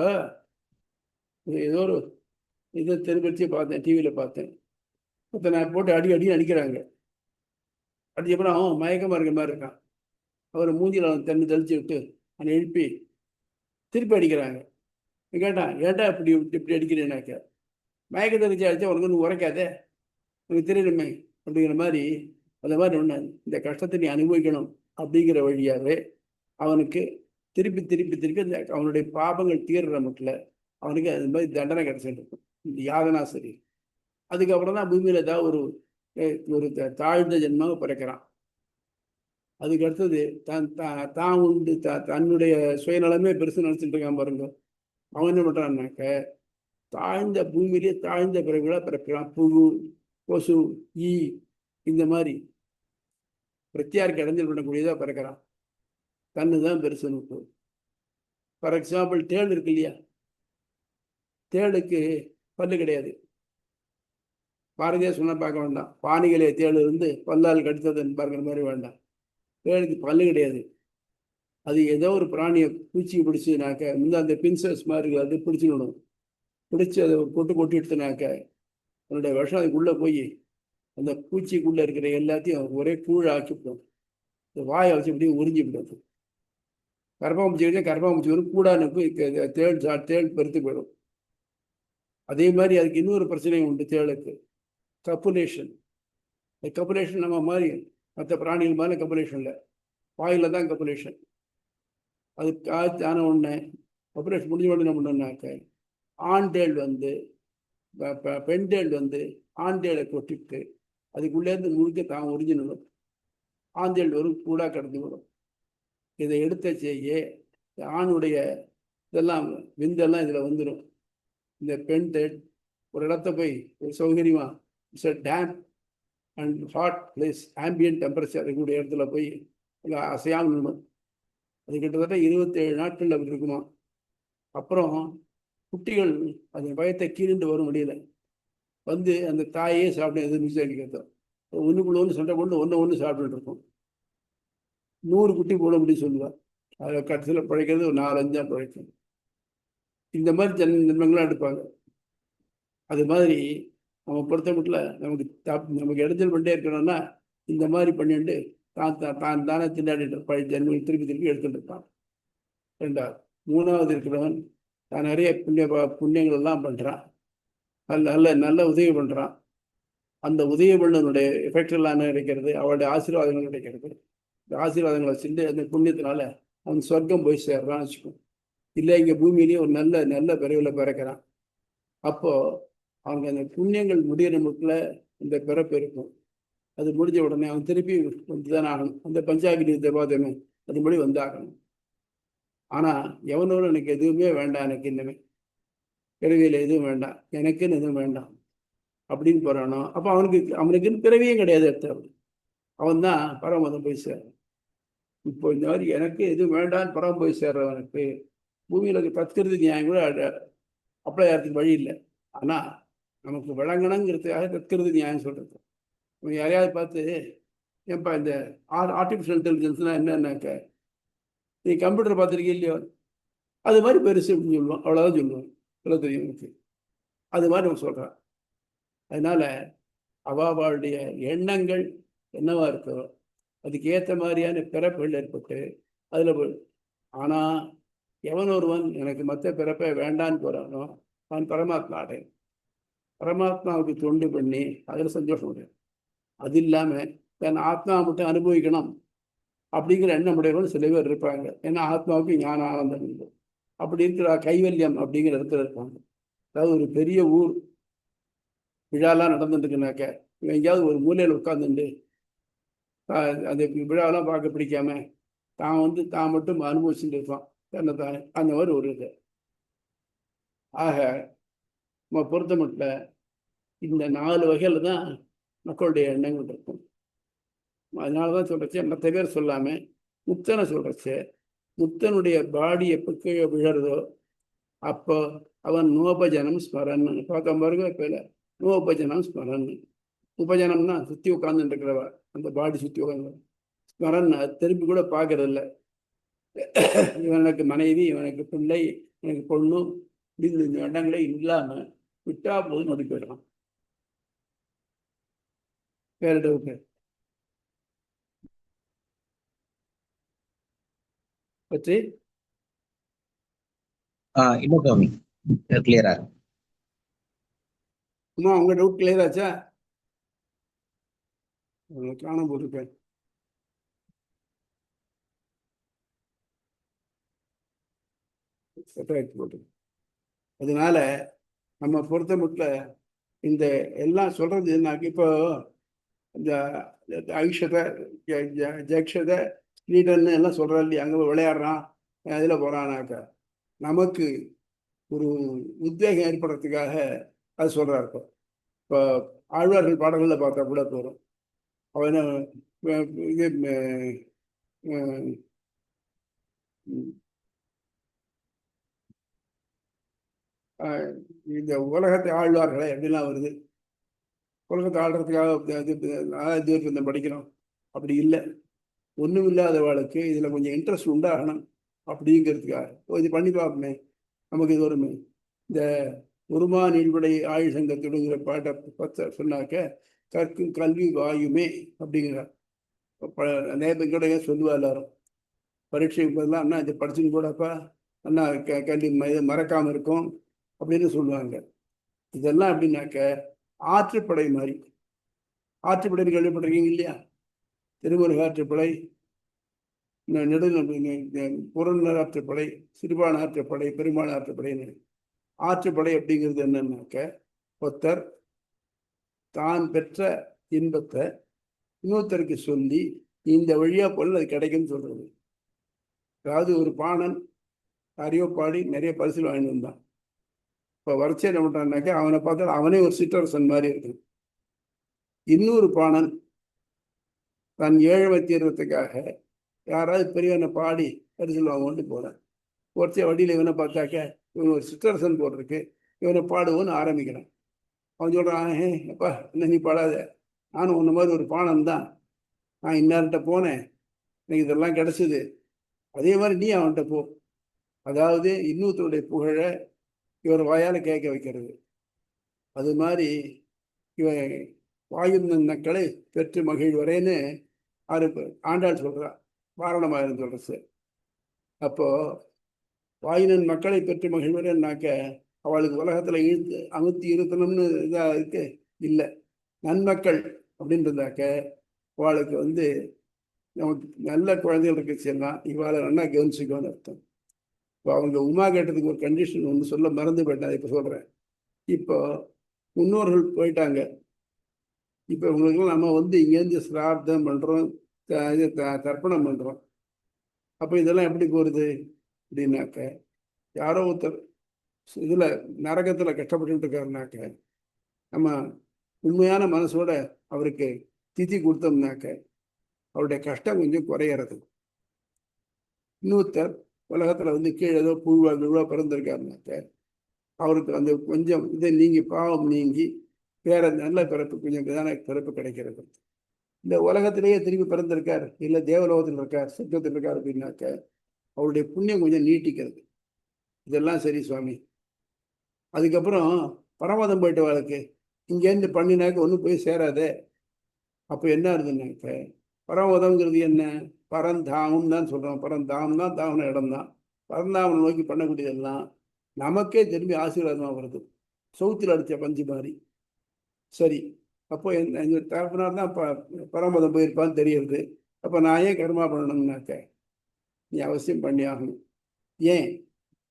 A: ஏதோ ஒரு இதை திருப்பி பார்த்தேன், டிவியில பார்த்தேன், நான் போட்டு அடின்னு அடிக்கிறாங்க. அடிச்சப்பறம் அவன் மயக்கமா இருக்கிற மாதிரி இருக்கான். அவர் மூஞ்சில தண்ணி தெளிச்சு விட்டு அவனை எழுப்பி திருப்பி அடிக்கிறாங்க. கேட்டான், ஏன்டா இப்படி அடிக்கிறேன்னாக்க, மயக்கத்தை வச்சு அடிச்சா உனக்கு ஒன்று உரைக்காதே, உனக்கு தெரியணுமே அப்படிங்கிற மாதிரி. அந்த மாதிரி ஒன்று இந்த கஷ்டத்தை நீ அனுபவிக்கணும் அப்படிங்கிற வழியாகவே அவனுக்கு திருப்பி திருப்பி திருப்பி அந்த அவனுடைய பாபங்கள் தீர்ற மட்டும் அவனுக்கு அது மாதிரி தண்டனை கிடைச்சிட்டு இருக்கும், இந்த யாதனா சரி. அதுக்கப்புறம் தான் பூமியில ஏதாவது ஒரு தாழ்ந்த ஜென்மாவை பிறக்கிறான். அதுக்கு அடுத்தது தான் உண்டு தன்னுடைய சுயநலமே பெருசு நினைச்சிட்டு இருக்கான் பாருங்க. அவன் என்ன பண்றான்னாக்க தாழ்ந்த பூமியிலேயே தாழ்ந்த பிறகுகளா பிறக்கிறான். புழு, கொசு, ஈ இந்த மாதிரி பிரத்தியாருக்கு இடைஞ்சல் பண்ணக்கூடியதா பிறக்கிறான். தன்னு தான் பெருசுன்னு. ஃபார் எக்ஸாம்பிள் தேள் இருக்கு இல்லையா, தேளுக்கு பல்லு கிடையாது, பாரதியா சொன்ன பார்க்க வேண்டாம். பானிகளே தேள் இருந்து பல்லால் கடித்ததுன்னு பார்க்குற மாதிரி வேண்டாம். தேளுக்கு பல்லு கிடையாது. அது ஏதோ ஒரு பிராணியை பூச்சி பிடிச்சுனாக்க முந்தைய அந்த பின்சஸ் மாதிரி அது பிடிச்சிக்கணும். பிடிச்சி அதை கொட்டு கொட்டி எடுத்துனாக்க அதனுடைய விஷம் அதுக்குள்ளே போய் அந்த பூச்சிக்குள்ளே இருக்கிற எல்லாத்தையும் ஒரே கூழ் ஆக்கிவிடும். இந்த வாயை வச்சு இப்படி உறிஞ்சிவிடும். கரப்பாம்பூச்சி வச்சா கரப்பாம்பூச்சி வரும், கூடானுக்கு தேள் பெருத்து போயிடும். அதே மாதிரி அதுக்கு இன்னொரு பிரச்சனையும் உண்டு தேளுக்கு, கப்புலேஷன். இந்த கப்புலேஷன் நம்ம மாதிரி மற்ற பிராணிகள் மாதிரி கப்புலேஷன் இல்லை, வாயில தான் கப்புலேஷன். அது ஆன உடனே கப்புலேஷன் முடிஞ்ச உடனே என்ன பண்ணோம்னாக்க ஆண் தேள் வந்து பெண் தேள் வந்து ஆண் தேளை கொட்டிட்டு அதுக்குள்ளேருந்து முழுக்க தான் உறிஞ்சிடணும். ஆந்தேள் வரும், கூடாக கடந்து வரும். இதை எடுத்த செய்ய ஆணுடைய இதெல்லாம் விந்தெல்லாம் இதில் வந்துடும். இந்த பெண் தேள் ஒரு இடத்த போய் ஒரு சௌகரியமா it's a damp and hot place, ambient temperature இருக்கக்கூடிய இடத்துல போய் அசையாமல் நின்றுடும். அது கிட்டத்தட்ட 27 நாட்கள் அப்படி இருக்குமா. அப்புறம் குட்டிகள் அது பயத்தை கீழ்ந்து வரும் வெளியில் வந்து அந்த தாயே சாப்பிட எது மிஸ் அடிக்கிறதோ ஒன்றுக்குள்ள ஒன்று சண்டை கொண்டு ஒன்று சாப்பிட்டுட்டு இருக்கும். 100 குட்டி போட முடியும் சொல்லுவாள். அதில் கடைசியில் பிழைக்கிறது ஒரு 4-5 தான் பிழைக்கும். இந்த மாதிரி ஜென்மங்களாம் எடுப்பாங்க. அது மாதிரி நம்ம பொறுத்த மட்டும் நமக்கு இடைஞ்சல் பண்ணிட்டே இருக்கணும்னா இந்த மாதிரி பண்ணிட்டு தான் தானே திண்டாடிட்டு பழைய ஜென்மங்கள் திருப்பி எடுத்துட்டு இருப்பான். 2வது. 3வது இருக்கிறவன் தான் நிறைய புண்ணியங்கள் எல்லாம் பண்ணுறான், நல்ல உதவி பண்ணுறான். அந்த உதவி பண்ணனுடைய எஃபெக்ட் எல்லாம் கிடைக்கிறது, அவருடைய ஆசீர்வாதங்கள் கிடைக்கிறது. இந்த ஆசீர்வாதங்களை சென்று அந்த புண்ணியத்தினால அவன் சொர்க்கம் போய் சேர்றான்னு வச்சுக்கோம். இல்லை இங்கே பூமியிலேயே ஒரு நல்ல பிறவியில் பிறக்கிறான். அப்போ அவங்க அந்த புண்ணியங்கள் முடிகிற முட்டில் இந்த பிறப்பு இருக்கும். அது முடிஞ்ச உடனே அவன் திருப்பி வந்து தான் ஆகணும். அந்த பஞ்சாகினி தேவாதமே அதுபடி வந்தாகணும். ஆனால் எவனோடு எனக்கு எதுவுமே வேண்டாம், எனக்கு இன்னமே பிறவியில் எதுவும் வேண்டாம், எனக்குன்னு எதுவும் வேண்டாம் அப்படின்னு போறானோ அப்போ அவனுக்குன்னு பிறவியும் கிடையாது. அவன் தான் பரமதம் போய் சேர. இப்போ இந்த மாதிரி எனக்கு எதுவும் வேண்டான்னு பரம போய் சேர்றவனுக்கு பூமியில் தற்கிறது நியாயம் கூட அப்ளை ஆகிறதுக்கு வழி இல்லை. ஆனால் நமக்கு விளங்கணுங்கிறதுக்காக தற்கிறது நியாயம் சொல்றது. யாரையாவது பார்த்து ஏன்பா இந்த ஆர்டிஃபிஷியல் இன்டெலிஜென்ஸ்லாம் என்னன்னாக்க நீ கம்ப்யூட்டர் பார்த்துருக்கீங்க இல்லையோ அது மாதிரி பெருசு அப்படின்னு சொல்லுவோம். அவ்வளோதான் சொல்லுவோம். சொல்ல தெரியும் எனக்கு. அது மாதிரி நம்ம சொல்கிறான். அதனால அவளுடைய எண்ணங்கள் என்னவா இருக்கோ அதுக்கு ஏற்ற மாதிரியான பிறப்புகள் ஏற்பட்டு அதில் போய். ஆனால் எவன் ஒருவன் எனக்கு மற்ற பிறப்பை வேண்டான்னு போகிறானோ அவன் பரமாத்மா அடையும். பரமாத்மாவுக்கு தொண்டு பண்ணி அதில் சந்தோஷம் அடையும். அது இல்லாமல் தன் ஆத்மா மட்டும் அனுபவிக்கணும் அப்படிங்கிற எண்ணம் உடையவன் சில பேர் இருப்பாங்க. ஏன்னா ஆத்மாவுக்கு ஞான ஆனந்தம் இல்லை. அப்படி இருக்கிற கைவல்யம் அப்படிங்கிற இடத்துல இருப்பாங்க. அதாவது ஒரு பெரிய ஊர் விழாலாம் நடந்துட்டுருக்குனாக்க இவன் எங்கேயாவது ஒரு மூலையில் உட்காந்துட்டு அந்த விழாவெல்லாம் பார்க்க பிடிக்காம தான் மட்டும் அனுபவிச்சுட்டு இருப்பான் தன்னைத்தானே. அந்த மாதிரி ஒரு இது. ஆக நம்ம பொறுத்த மட்டும் இந்த 4 வகையில் தான் மக்களுடைய எண்ணங்கள் இருக்கும். அதனால தான் சொல்கிறச்சே மற்ற பேர் சொல்லாமல் முத்தனை சொல்கிறச்சே முத்தனுடைய பாடி எப்போ கீழே விழறதோ அப்போ அவன் நோபஜனம் ஸ்மரன் பார்க்க பாருங்க. இப்போ இல்லை நோபஜனம் ஸ்மரன். உபஜனம்னா சுற்றி உட்காந்துட்டு இருக்கிறவ அந்த பாடி சுற்றி உட்காந்து ஸ்மரன் திரும்பி கூட பார்க்கறதில்ல. இவனுக்கு மனைவி, இவனுக்கு பிள்ளை, எனக்கு பொண்ணு அப்படின்னு இந்த எண்ணங்களே இல்லாமல் விட்டா போது நொடி போயிடலாம். வேற டவுட் பற்றி
B: இல்லை சுவாமி, கிளியரா
A: அம்மா உங்க டவுட் கிளியர் ஆச்சா? காணாம போட்டிருப்பேன். போட்டு அதனால நம்ம பொறுத்த மட்டும் இந்த எல்லாம் சொல்றது என்னாக்கு இப்போ இந்த ஐஷதை ஜக்ஷதை லீடர்னு எல்லாம் சொல்கிறா இல்லையா, அங்கே விளையாடுறான் இதில் போகிறானாக்கா நமக்கு ஒரு உத்வேகம் ஏற்படுறதுக்காக அது சொல்கிறாரு. இப்போ ஆழ்வார்கள் பாடல்களில் பார்த்தா கூட போகிறோம். அவன் இது இந்த உலகத்தை ஆழ்வார்களே எப்படிலாம் வருது. உலகத்தை ஆள்றதுக்காக படிக்கிறோம். அப்படி இல்லை. ஒன்றும் இல்லாதவளுக்கு இதில் கொஞ்சம் இன்ட்ரெஸ்ட் உண்டாகணும் அப்படிங்கிறதுக்காக இது பண்ணி பார்ப்போமே, நமக்கு இது வருமே. இந்த உருமா நீள்விடை ஆயுள் சங்கத்திடுங்கிற பாட்டை பத்த சொன்னாக்க கற்கும் கல்வி வாயுமே அப்படிங்கிறார். நேபத்தோட சொல்லுவா எல்லாரும் பரீட்சைக்கு பதிலாக அண்ணா இதை படிச்சுன்னு கூடப்பா அண்ணா கல்வி மறக்காமல் இருக்கும் அப்படின்னு சொல்லுவாங்க. இதெல்லாம் எப்படின்னாக்க ஆற்றுப்படை மாதிரி. ஆற்றுப்படை கேள்விப்பட்டிருக்கீங்க இல்லையா? திருமுருக ஆற்றுப்படை, புறநர் ஆற்றுப்படை, சிறுபான் ஆற்றுப்படை, பெருமாள் ஆற்றுப்படைன்னு. ஆற்றுப்படை அப்படிங்கிறது என்னன்னாக்க ஒருத்தர் தான் பெற்ற இன்பத்தை இன்னொருத்தருக்கு சொல்லி இந்த வழியா போல அது கிடைக்கும்னு சொல்றது. அதாவது ஒரு பாணன் யாரையோ பாடி நிறைய பரிசில் வாங்கிட்டு வந்தான். இப்போ வரிசை என்ன பண்றான்னாக்க அவனை பார்த்தா அவனே ஒரு சிற்றரசன் மாதிரி இருக்கும். இன்னொரு பாணன் தன் ஏழ்மை தீர்றதுக்காக யாராவது பெரியவனை பாடி பரிசில் வாங்கிட்டு போறான். ஒருத்தர் வழியில் இவனை பார்த்தாக்க இவன் ஒரு சிற்றரசன் போடுறதுக்கு இவனை பாடுவோன்னு ஆரம்பிக்கிறான். அவன் சொல்றான், அப்பா என்ன நீ பாடாத, நானும் உன்ன மாதிரி ஒரு பாணன் தான், நான் இன்னார்கிட்ட போனேன், எனக்கு இதெல்லாம் கிடைச்சிது, அதே மாதிரி நீ அவன்கிட்ட போ. அதாவது இன்னொருத்தருடைய புகழை இவர் வாயால் கேட்க வைக்கிறது. அது மாதிரி இவன் வாயும் நக்களை பெற்று மகிழ்வரேன்னு ஆண்டாள் சொல்றா, வாரணமாயிரம் சொல்றது. அப்போ வாயினன் மக்களை பெற்று மகிழ்வரேன்னாக்க அவளுக்கு உலகத்துல அமுத்தி இருத்தணும்னு இதா இருக்கு இல்லை. நன்மக்கள் அப்படின்றதாக்க அவளுக்கு நமக்கு நல்ல குழந்தைகள் இருக்கு செய்யலாம், இவாளை நல்லா கவனிச்சுக்கோன்னு அர்த்தம். இப்போ அவங்க உமா கேட்டதுக்கு ஒரு கண்டிஷன் ஒன்று சொல்ல மறந்து போயிட்டேன், இப்போ சொல்கிறேன். இப்போ முன்னோர்கள் போயிட்டாங்க. இப்போ இவங்களுக்குலாம் நம்ம இங்கேருந்து சிரார்த்தம் பண்ணுறோம், தர்ப்பணம் பண்ணுறோம். அப்போ இதெல்லாம் எப்படி போகிறது அப்படின்னாக்க, யாரோ ஒருத்தர் இதில் நரகத்தில் கஷ்டப்பட்டு இருக்காருனாக்க நம்ம உண்மையான மனசோட அவருக்கு திதி கொடுத்தோம்னாக்க அவருடைய கஷ்டம் கொஞ்சம் குறையிறது. இன்னொருத்தர் உலகத்துல கீழே ஏதோ புழுவா பிறந்திருக்காருனாக்க அவருக்கு கொஞ்சம் இதை நீங்கி பாவம் நீங்கி வேற நல்ல பிறப்பு, கொஞ்சம் விதான பிறப்பு கிடைக்கிறது. இந்த உலகத்திலேயே திரும்பி பிறந்திருக்கார், இல்லை தேவலோகத்தில் இருக்கார், சொர்க்கத்தில் இருக்கார் அப்படின்னாக்க அவருடைய புண்ணியம் கொஞ்சம் நீட்டிக்கிறது. இதெல்லாம் சரி சுவாமி. அதுக்கப்புறம் பரமதம் போயிட்டு வாழ்க்கை இங்கேருந்து பண்ணினாக்க ஒன்றும் போய் சேராதே. அப்போ என்ன இருதுன்னாக்க பரமதம்ங்கிறது என்ன? பரந்தாமம் தான் சொல்கிறோம். பரந்தாமம் தான் தாமன இடம் தான். பரந்தாமனை நோக்கி பண்ணக்கூடியதெல்லாம் நமக்கே திரும்பி ஆசீர்வாதமாக வருது, சவுத்தில் அடித்த பஞ்சு மாதிரி. சரி, அப்போ எங்கள் தகப்பனார் தான் பரமதம் போயிருப்பான்னு தெரியுது. அப்போ நான் ஏன் கர்மா பண்ணணும்னாக்க நீ அவசியம் பண்ணி ஆகணும். ஏன்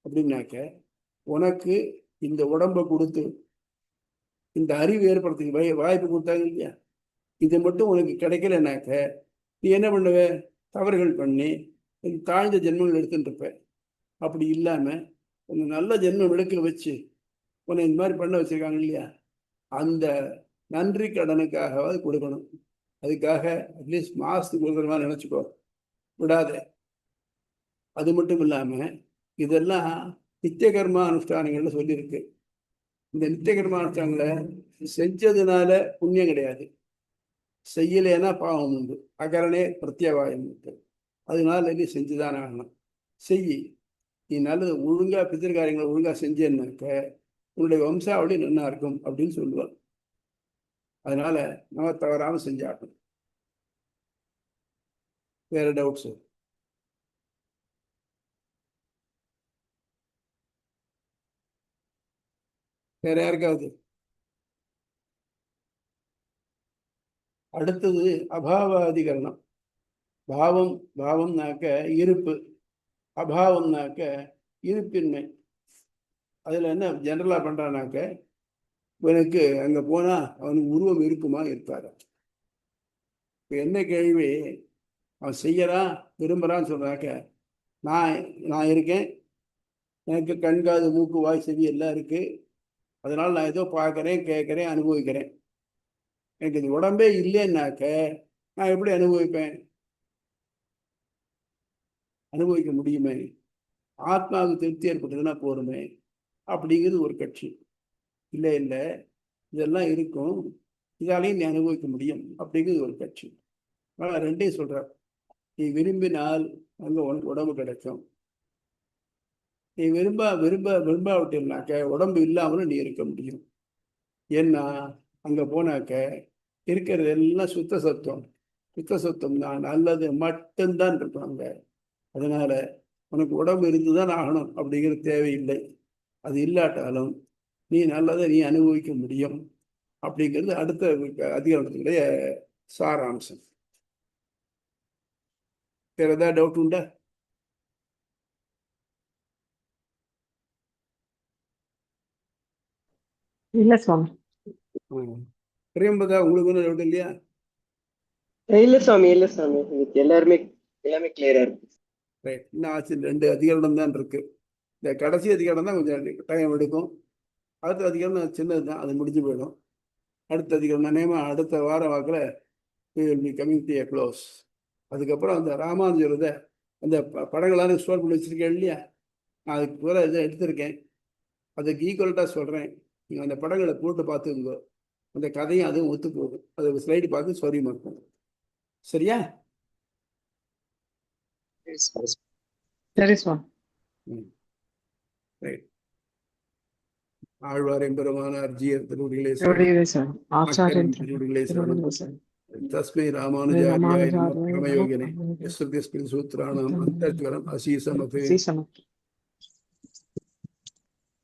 A: அப்படின்னாக்க உனக்கு இந்த உடம்பை கொடுத்து இந்த அறிவு ஏற்படுறதுக்கு வாய்ப்பு கொடுத்தாங்க இல்லையா? இது மட்டும் உனக்கு கிடைக்கலனாக்க நீ என்ன பண்ணுவ? தவறுகள் பண்ணி தாழ்ந்த ஜென்மங்கள் எடுத்துட்டு இருப்ப. அப்படி இல்லாமல் உன்னை நல்ல ஜென்மம் எடுக்க வச்சு உன்னை இந்த மாதிரி பண்ண வச்சிருக்காங்க இல்லையா? அந்த நன்றி கடனுக்காகவாது கொடுக்கணும். அதுக்காக அட்லீஸ்ட் மாசத்துக்கு கொடுக்குற மாதிரி நினச்சிக்கோ, விடாத. அது மட்டும் இல்லாமல் இதெல்லாம் நித்திய கர்மா அனுஷ்டானங்கள்னு சொல்லியிருக்கு. இந்த நித்திய கர்மா அனுஷ்டானங்களை செஞ்சதுனால புண்ணியம் கிடையாது, செய்யலைன்னா பாவம் உண்டு. அகரணே பிரத்யவாயம் உண்டு. அதனால நீ செஞ்சுதான் ஆகணும். செய்யி. நீ நல்லது ஒழுங்கா பித்திருக்காரியங்களை ஒழுங்கா செஞ்சேன்னாக்க உன்னுடைய வம்சாவளி நல்லா இருக்கும் அப்படின்னு சொல்லுவாங்க. அதனால நம்ம தவறாம செஞ்சாகணும். வேற டவுட்ஸ்? வேற யாருக்காவது? அடுத்தது அபாவாதிகரணம். பாவம்னாக்க இருப்பு, அபாவம்னாக்க இருப்பின்மை. அதில் என்ன ஜென்ரலாக பண்ணுறானாக்க இவனுக்கு அங்கே போனால் அவனுக்கு உருவம் இருக்குமா இருக்காது. இப்போ என்ன கேள்வி, அவன் செய்யறான் விரும்புகிறான்னு சொல்கிறாக்க நான் இருக்கேன், எனக்கு கண்காது மூக்கு வாய் செவி எல்லாம் இருக்குது, அதனால் நான் ஏதோ பார்க்குறேன் கேட்குறேன் அனுபவிக்கிறேன். எனக்கு இது உடம்பே இல்லைன்னாக்க நான் எப்படி அனுபவிப்பேன்? அனுபவிக்க முடியுமே? ஆத்மாவுக்கு திருப்தி ஏற்பட்டதுன்னா போருமே அப்படிங்கிறது ஒரு கட்சி. இல்லை இதெல்லாம் இருக்கும், இதாலையும் நீ அனுபவிக்க முடியும் அப்படிங்கிறது ஒரு கட்சி. ஆனால் ரெண்டையும் சொல்றார். நீ விரும்பினால் அங்கே உனக்கு உடம்பு கிடைக்கும். நீ விரும்பாவிட்டீங்கன்னாக்க உடம்பு இல்லாமலும் நீ இருக்க முடியும். ஏன்னா அங்கே போனாக்க இருக்கிறது எல்லாம் சுத்த சத்தம் தான், நல்லது மட்டும்தான் இருக்கும் அங்கே. அதனால உனக்கு உடம்பு இருந்துதான் ஆகணும் அப்படிங்கிறது தேவையில்லை. அது இல்லாட்டாலும் நீ நல்லதை நீ அனுபவிக்க முடியும் அப்படிங்கிறது அடுத்த அதிகாரத்துடைய சாராம்சம். வேற ஏதாவது டவுட் உண்டா?
C: இல்ல சுவாமி.
A: பிரியம்பதா, உங்களுக்கு ஒன்றும் டவுட் இல்லையா?
D: இல்ல சுவாமி இன்னைக்கு எல்லாமே கிளியரா இருக்கு.
A: ரைட். இன்னும் ஆச்சு 2 அதிகாரம் தான் இருக்கு. இந்த கடைசி அதிகாரம் தான் கொஞ்சம் டைம் எடுக்கும். அடுத்த அதிகாரம் சின்னது தான், அது முடிஞ்சு போயிடும். அடுத்த அதிகாரம் நினைமா அடுத்த வார வாக்கில் கமிங் டு எ க்ளோஸ். அதுக்கப்புறம் அந்த ராமானுஜரோட அந்த படங்களான ஸ்டோர் பண்ணி வச்சிருக்கேன் இல்லையா, நான் அதுக்கு பூரா இதை எடுத்திருக்கேன். அதுக்கு ஈக்குவல்ட்டாக சொல்கிறேன். நீங்கள் அந்த படங்களை போட்டு பார்த்துக்கோ, அந்த கதையும் அதுவும் ஒத்து போகும். அதை ஸ்லைடு பார்த்து சௌரியமாக இருக்கும். சரியா?
C: சரி சுவாமி.
A: ரைட். ஆழ்வார் எம்பெருமானார் ஜீயர் திருவடிகளே
C: ஆச்சாரியன்
A: திருவடிகளே தஸ்மை ராமானுஜாரியாய நம பரமயோகினே யஸ்ய சூத்ராணாம் அந்தர்ஜ்வரம் அசீசமபே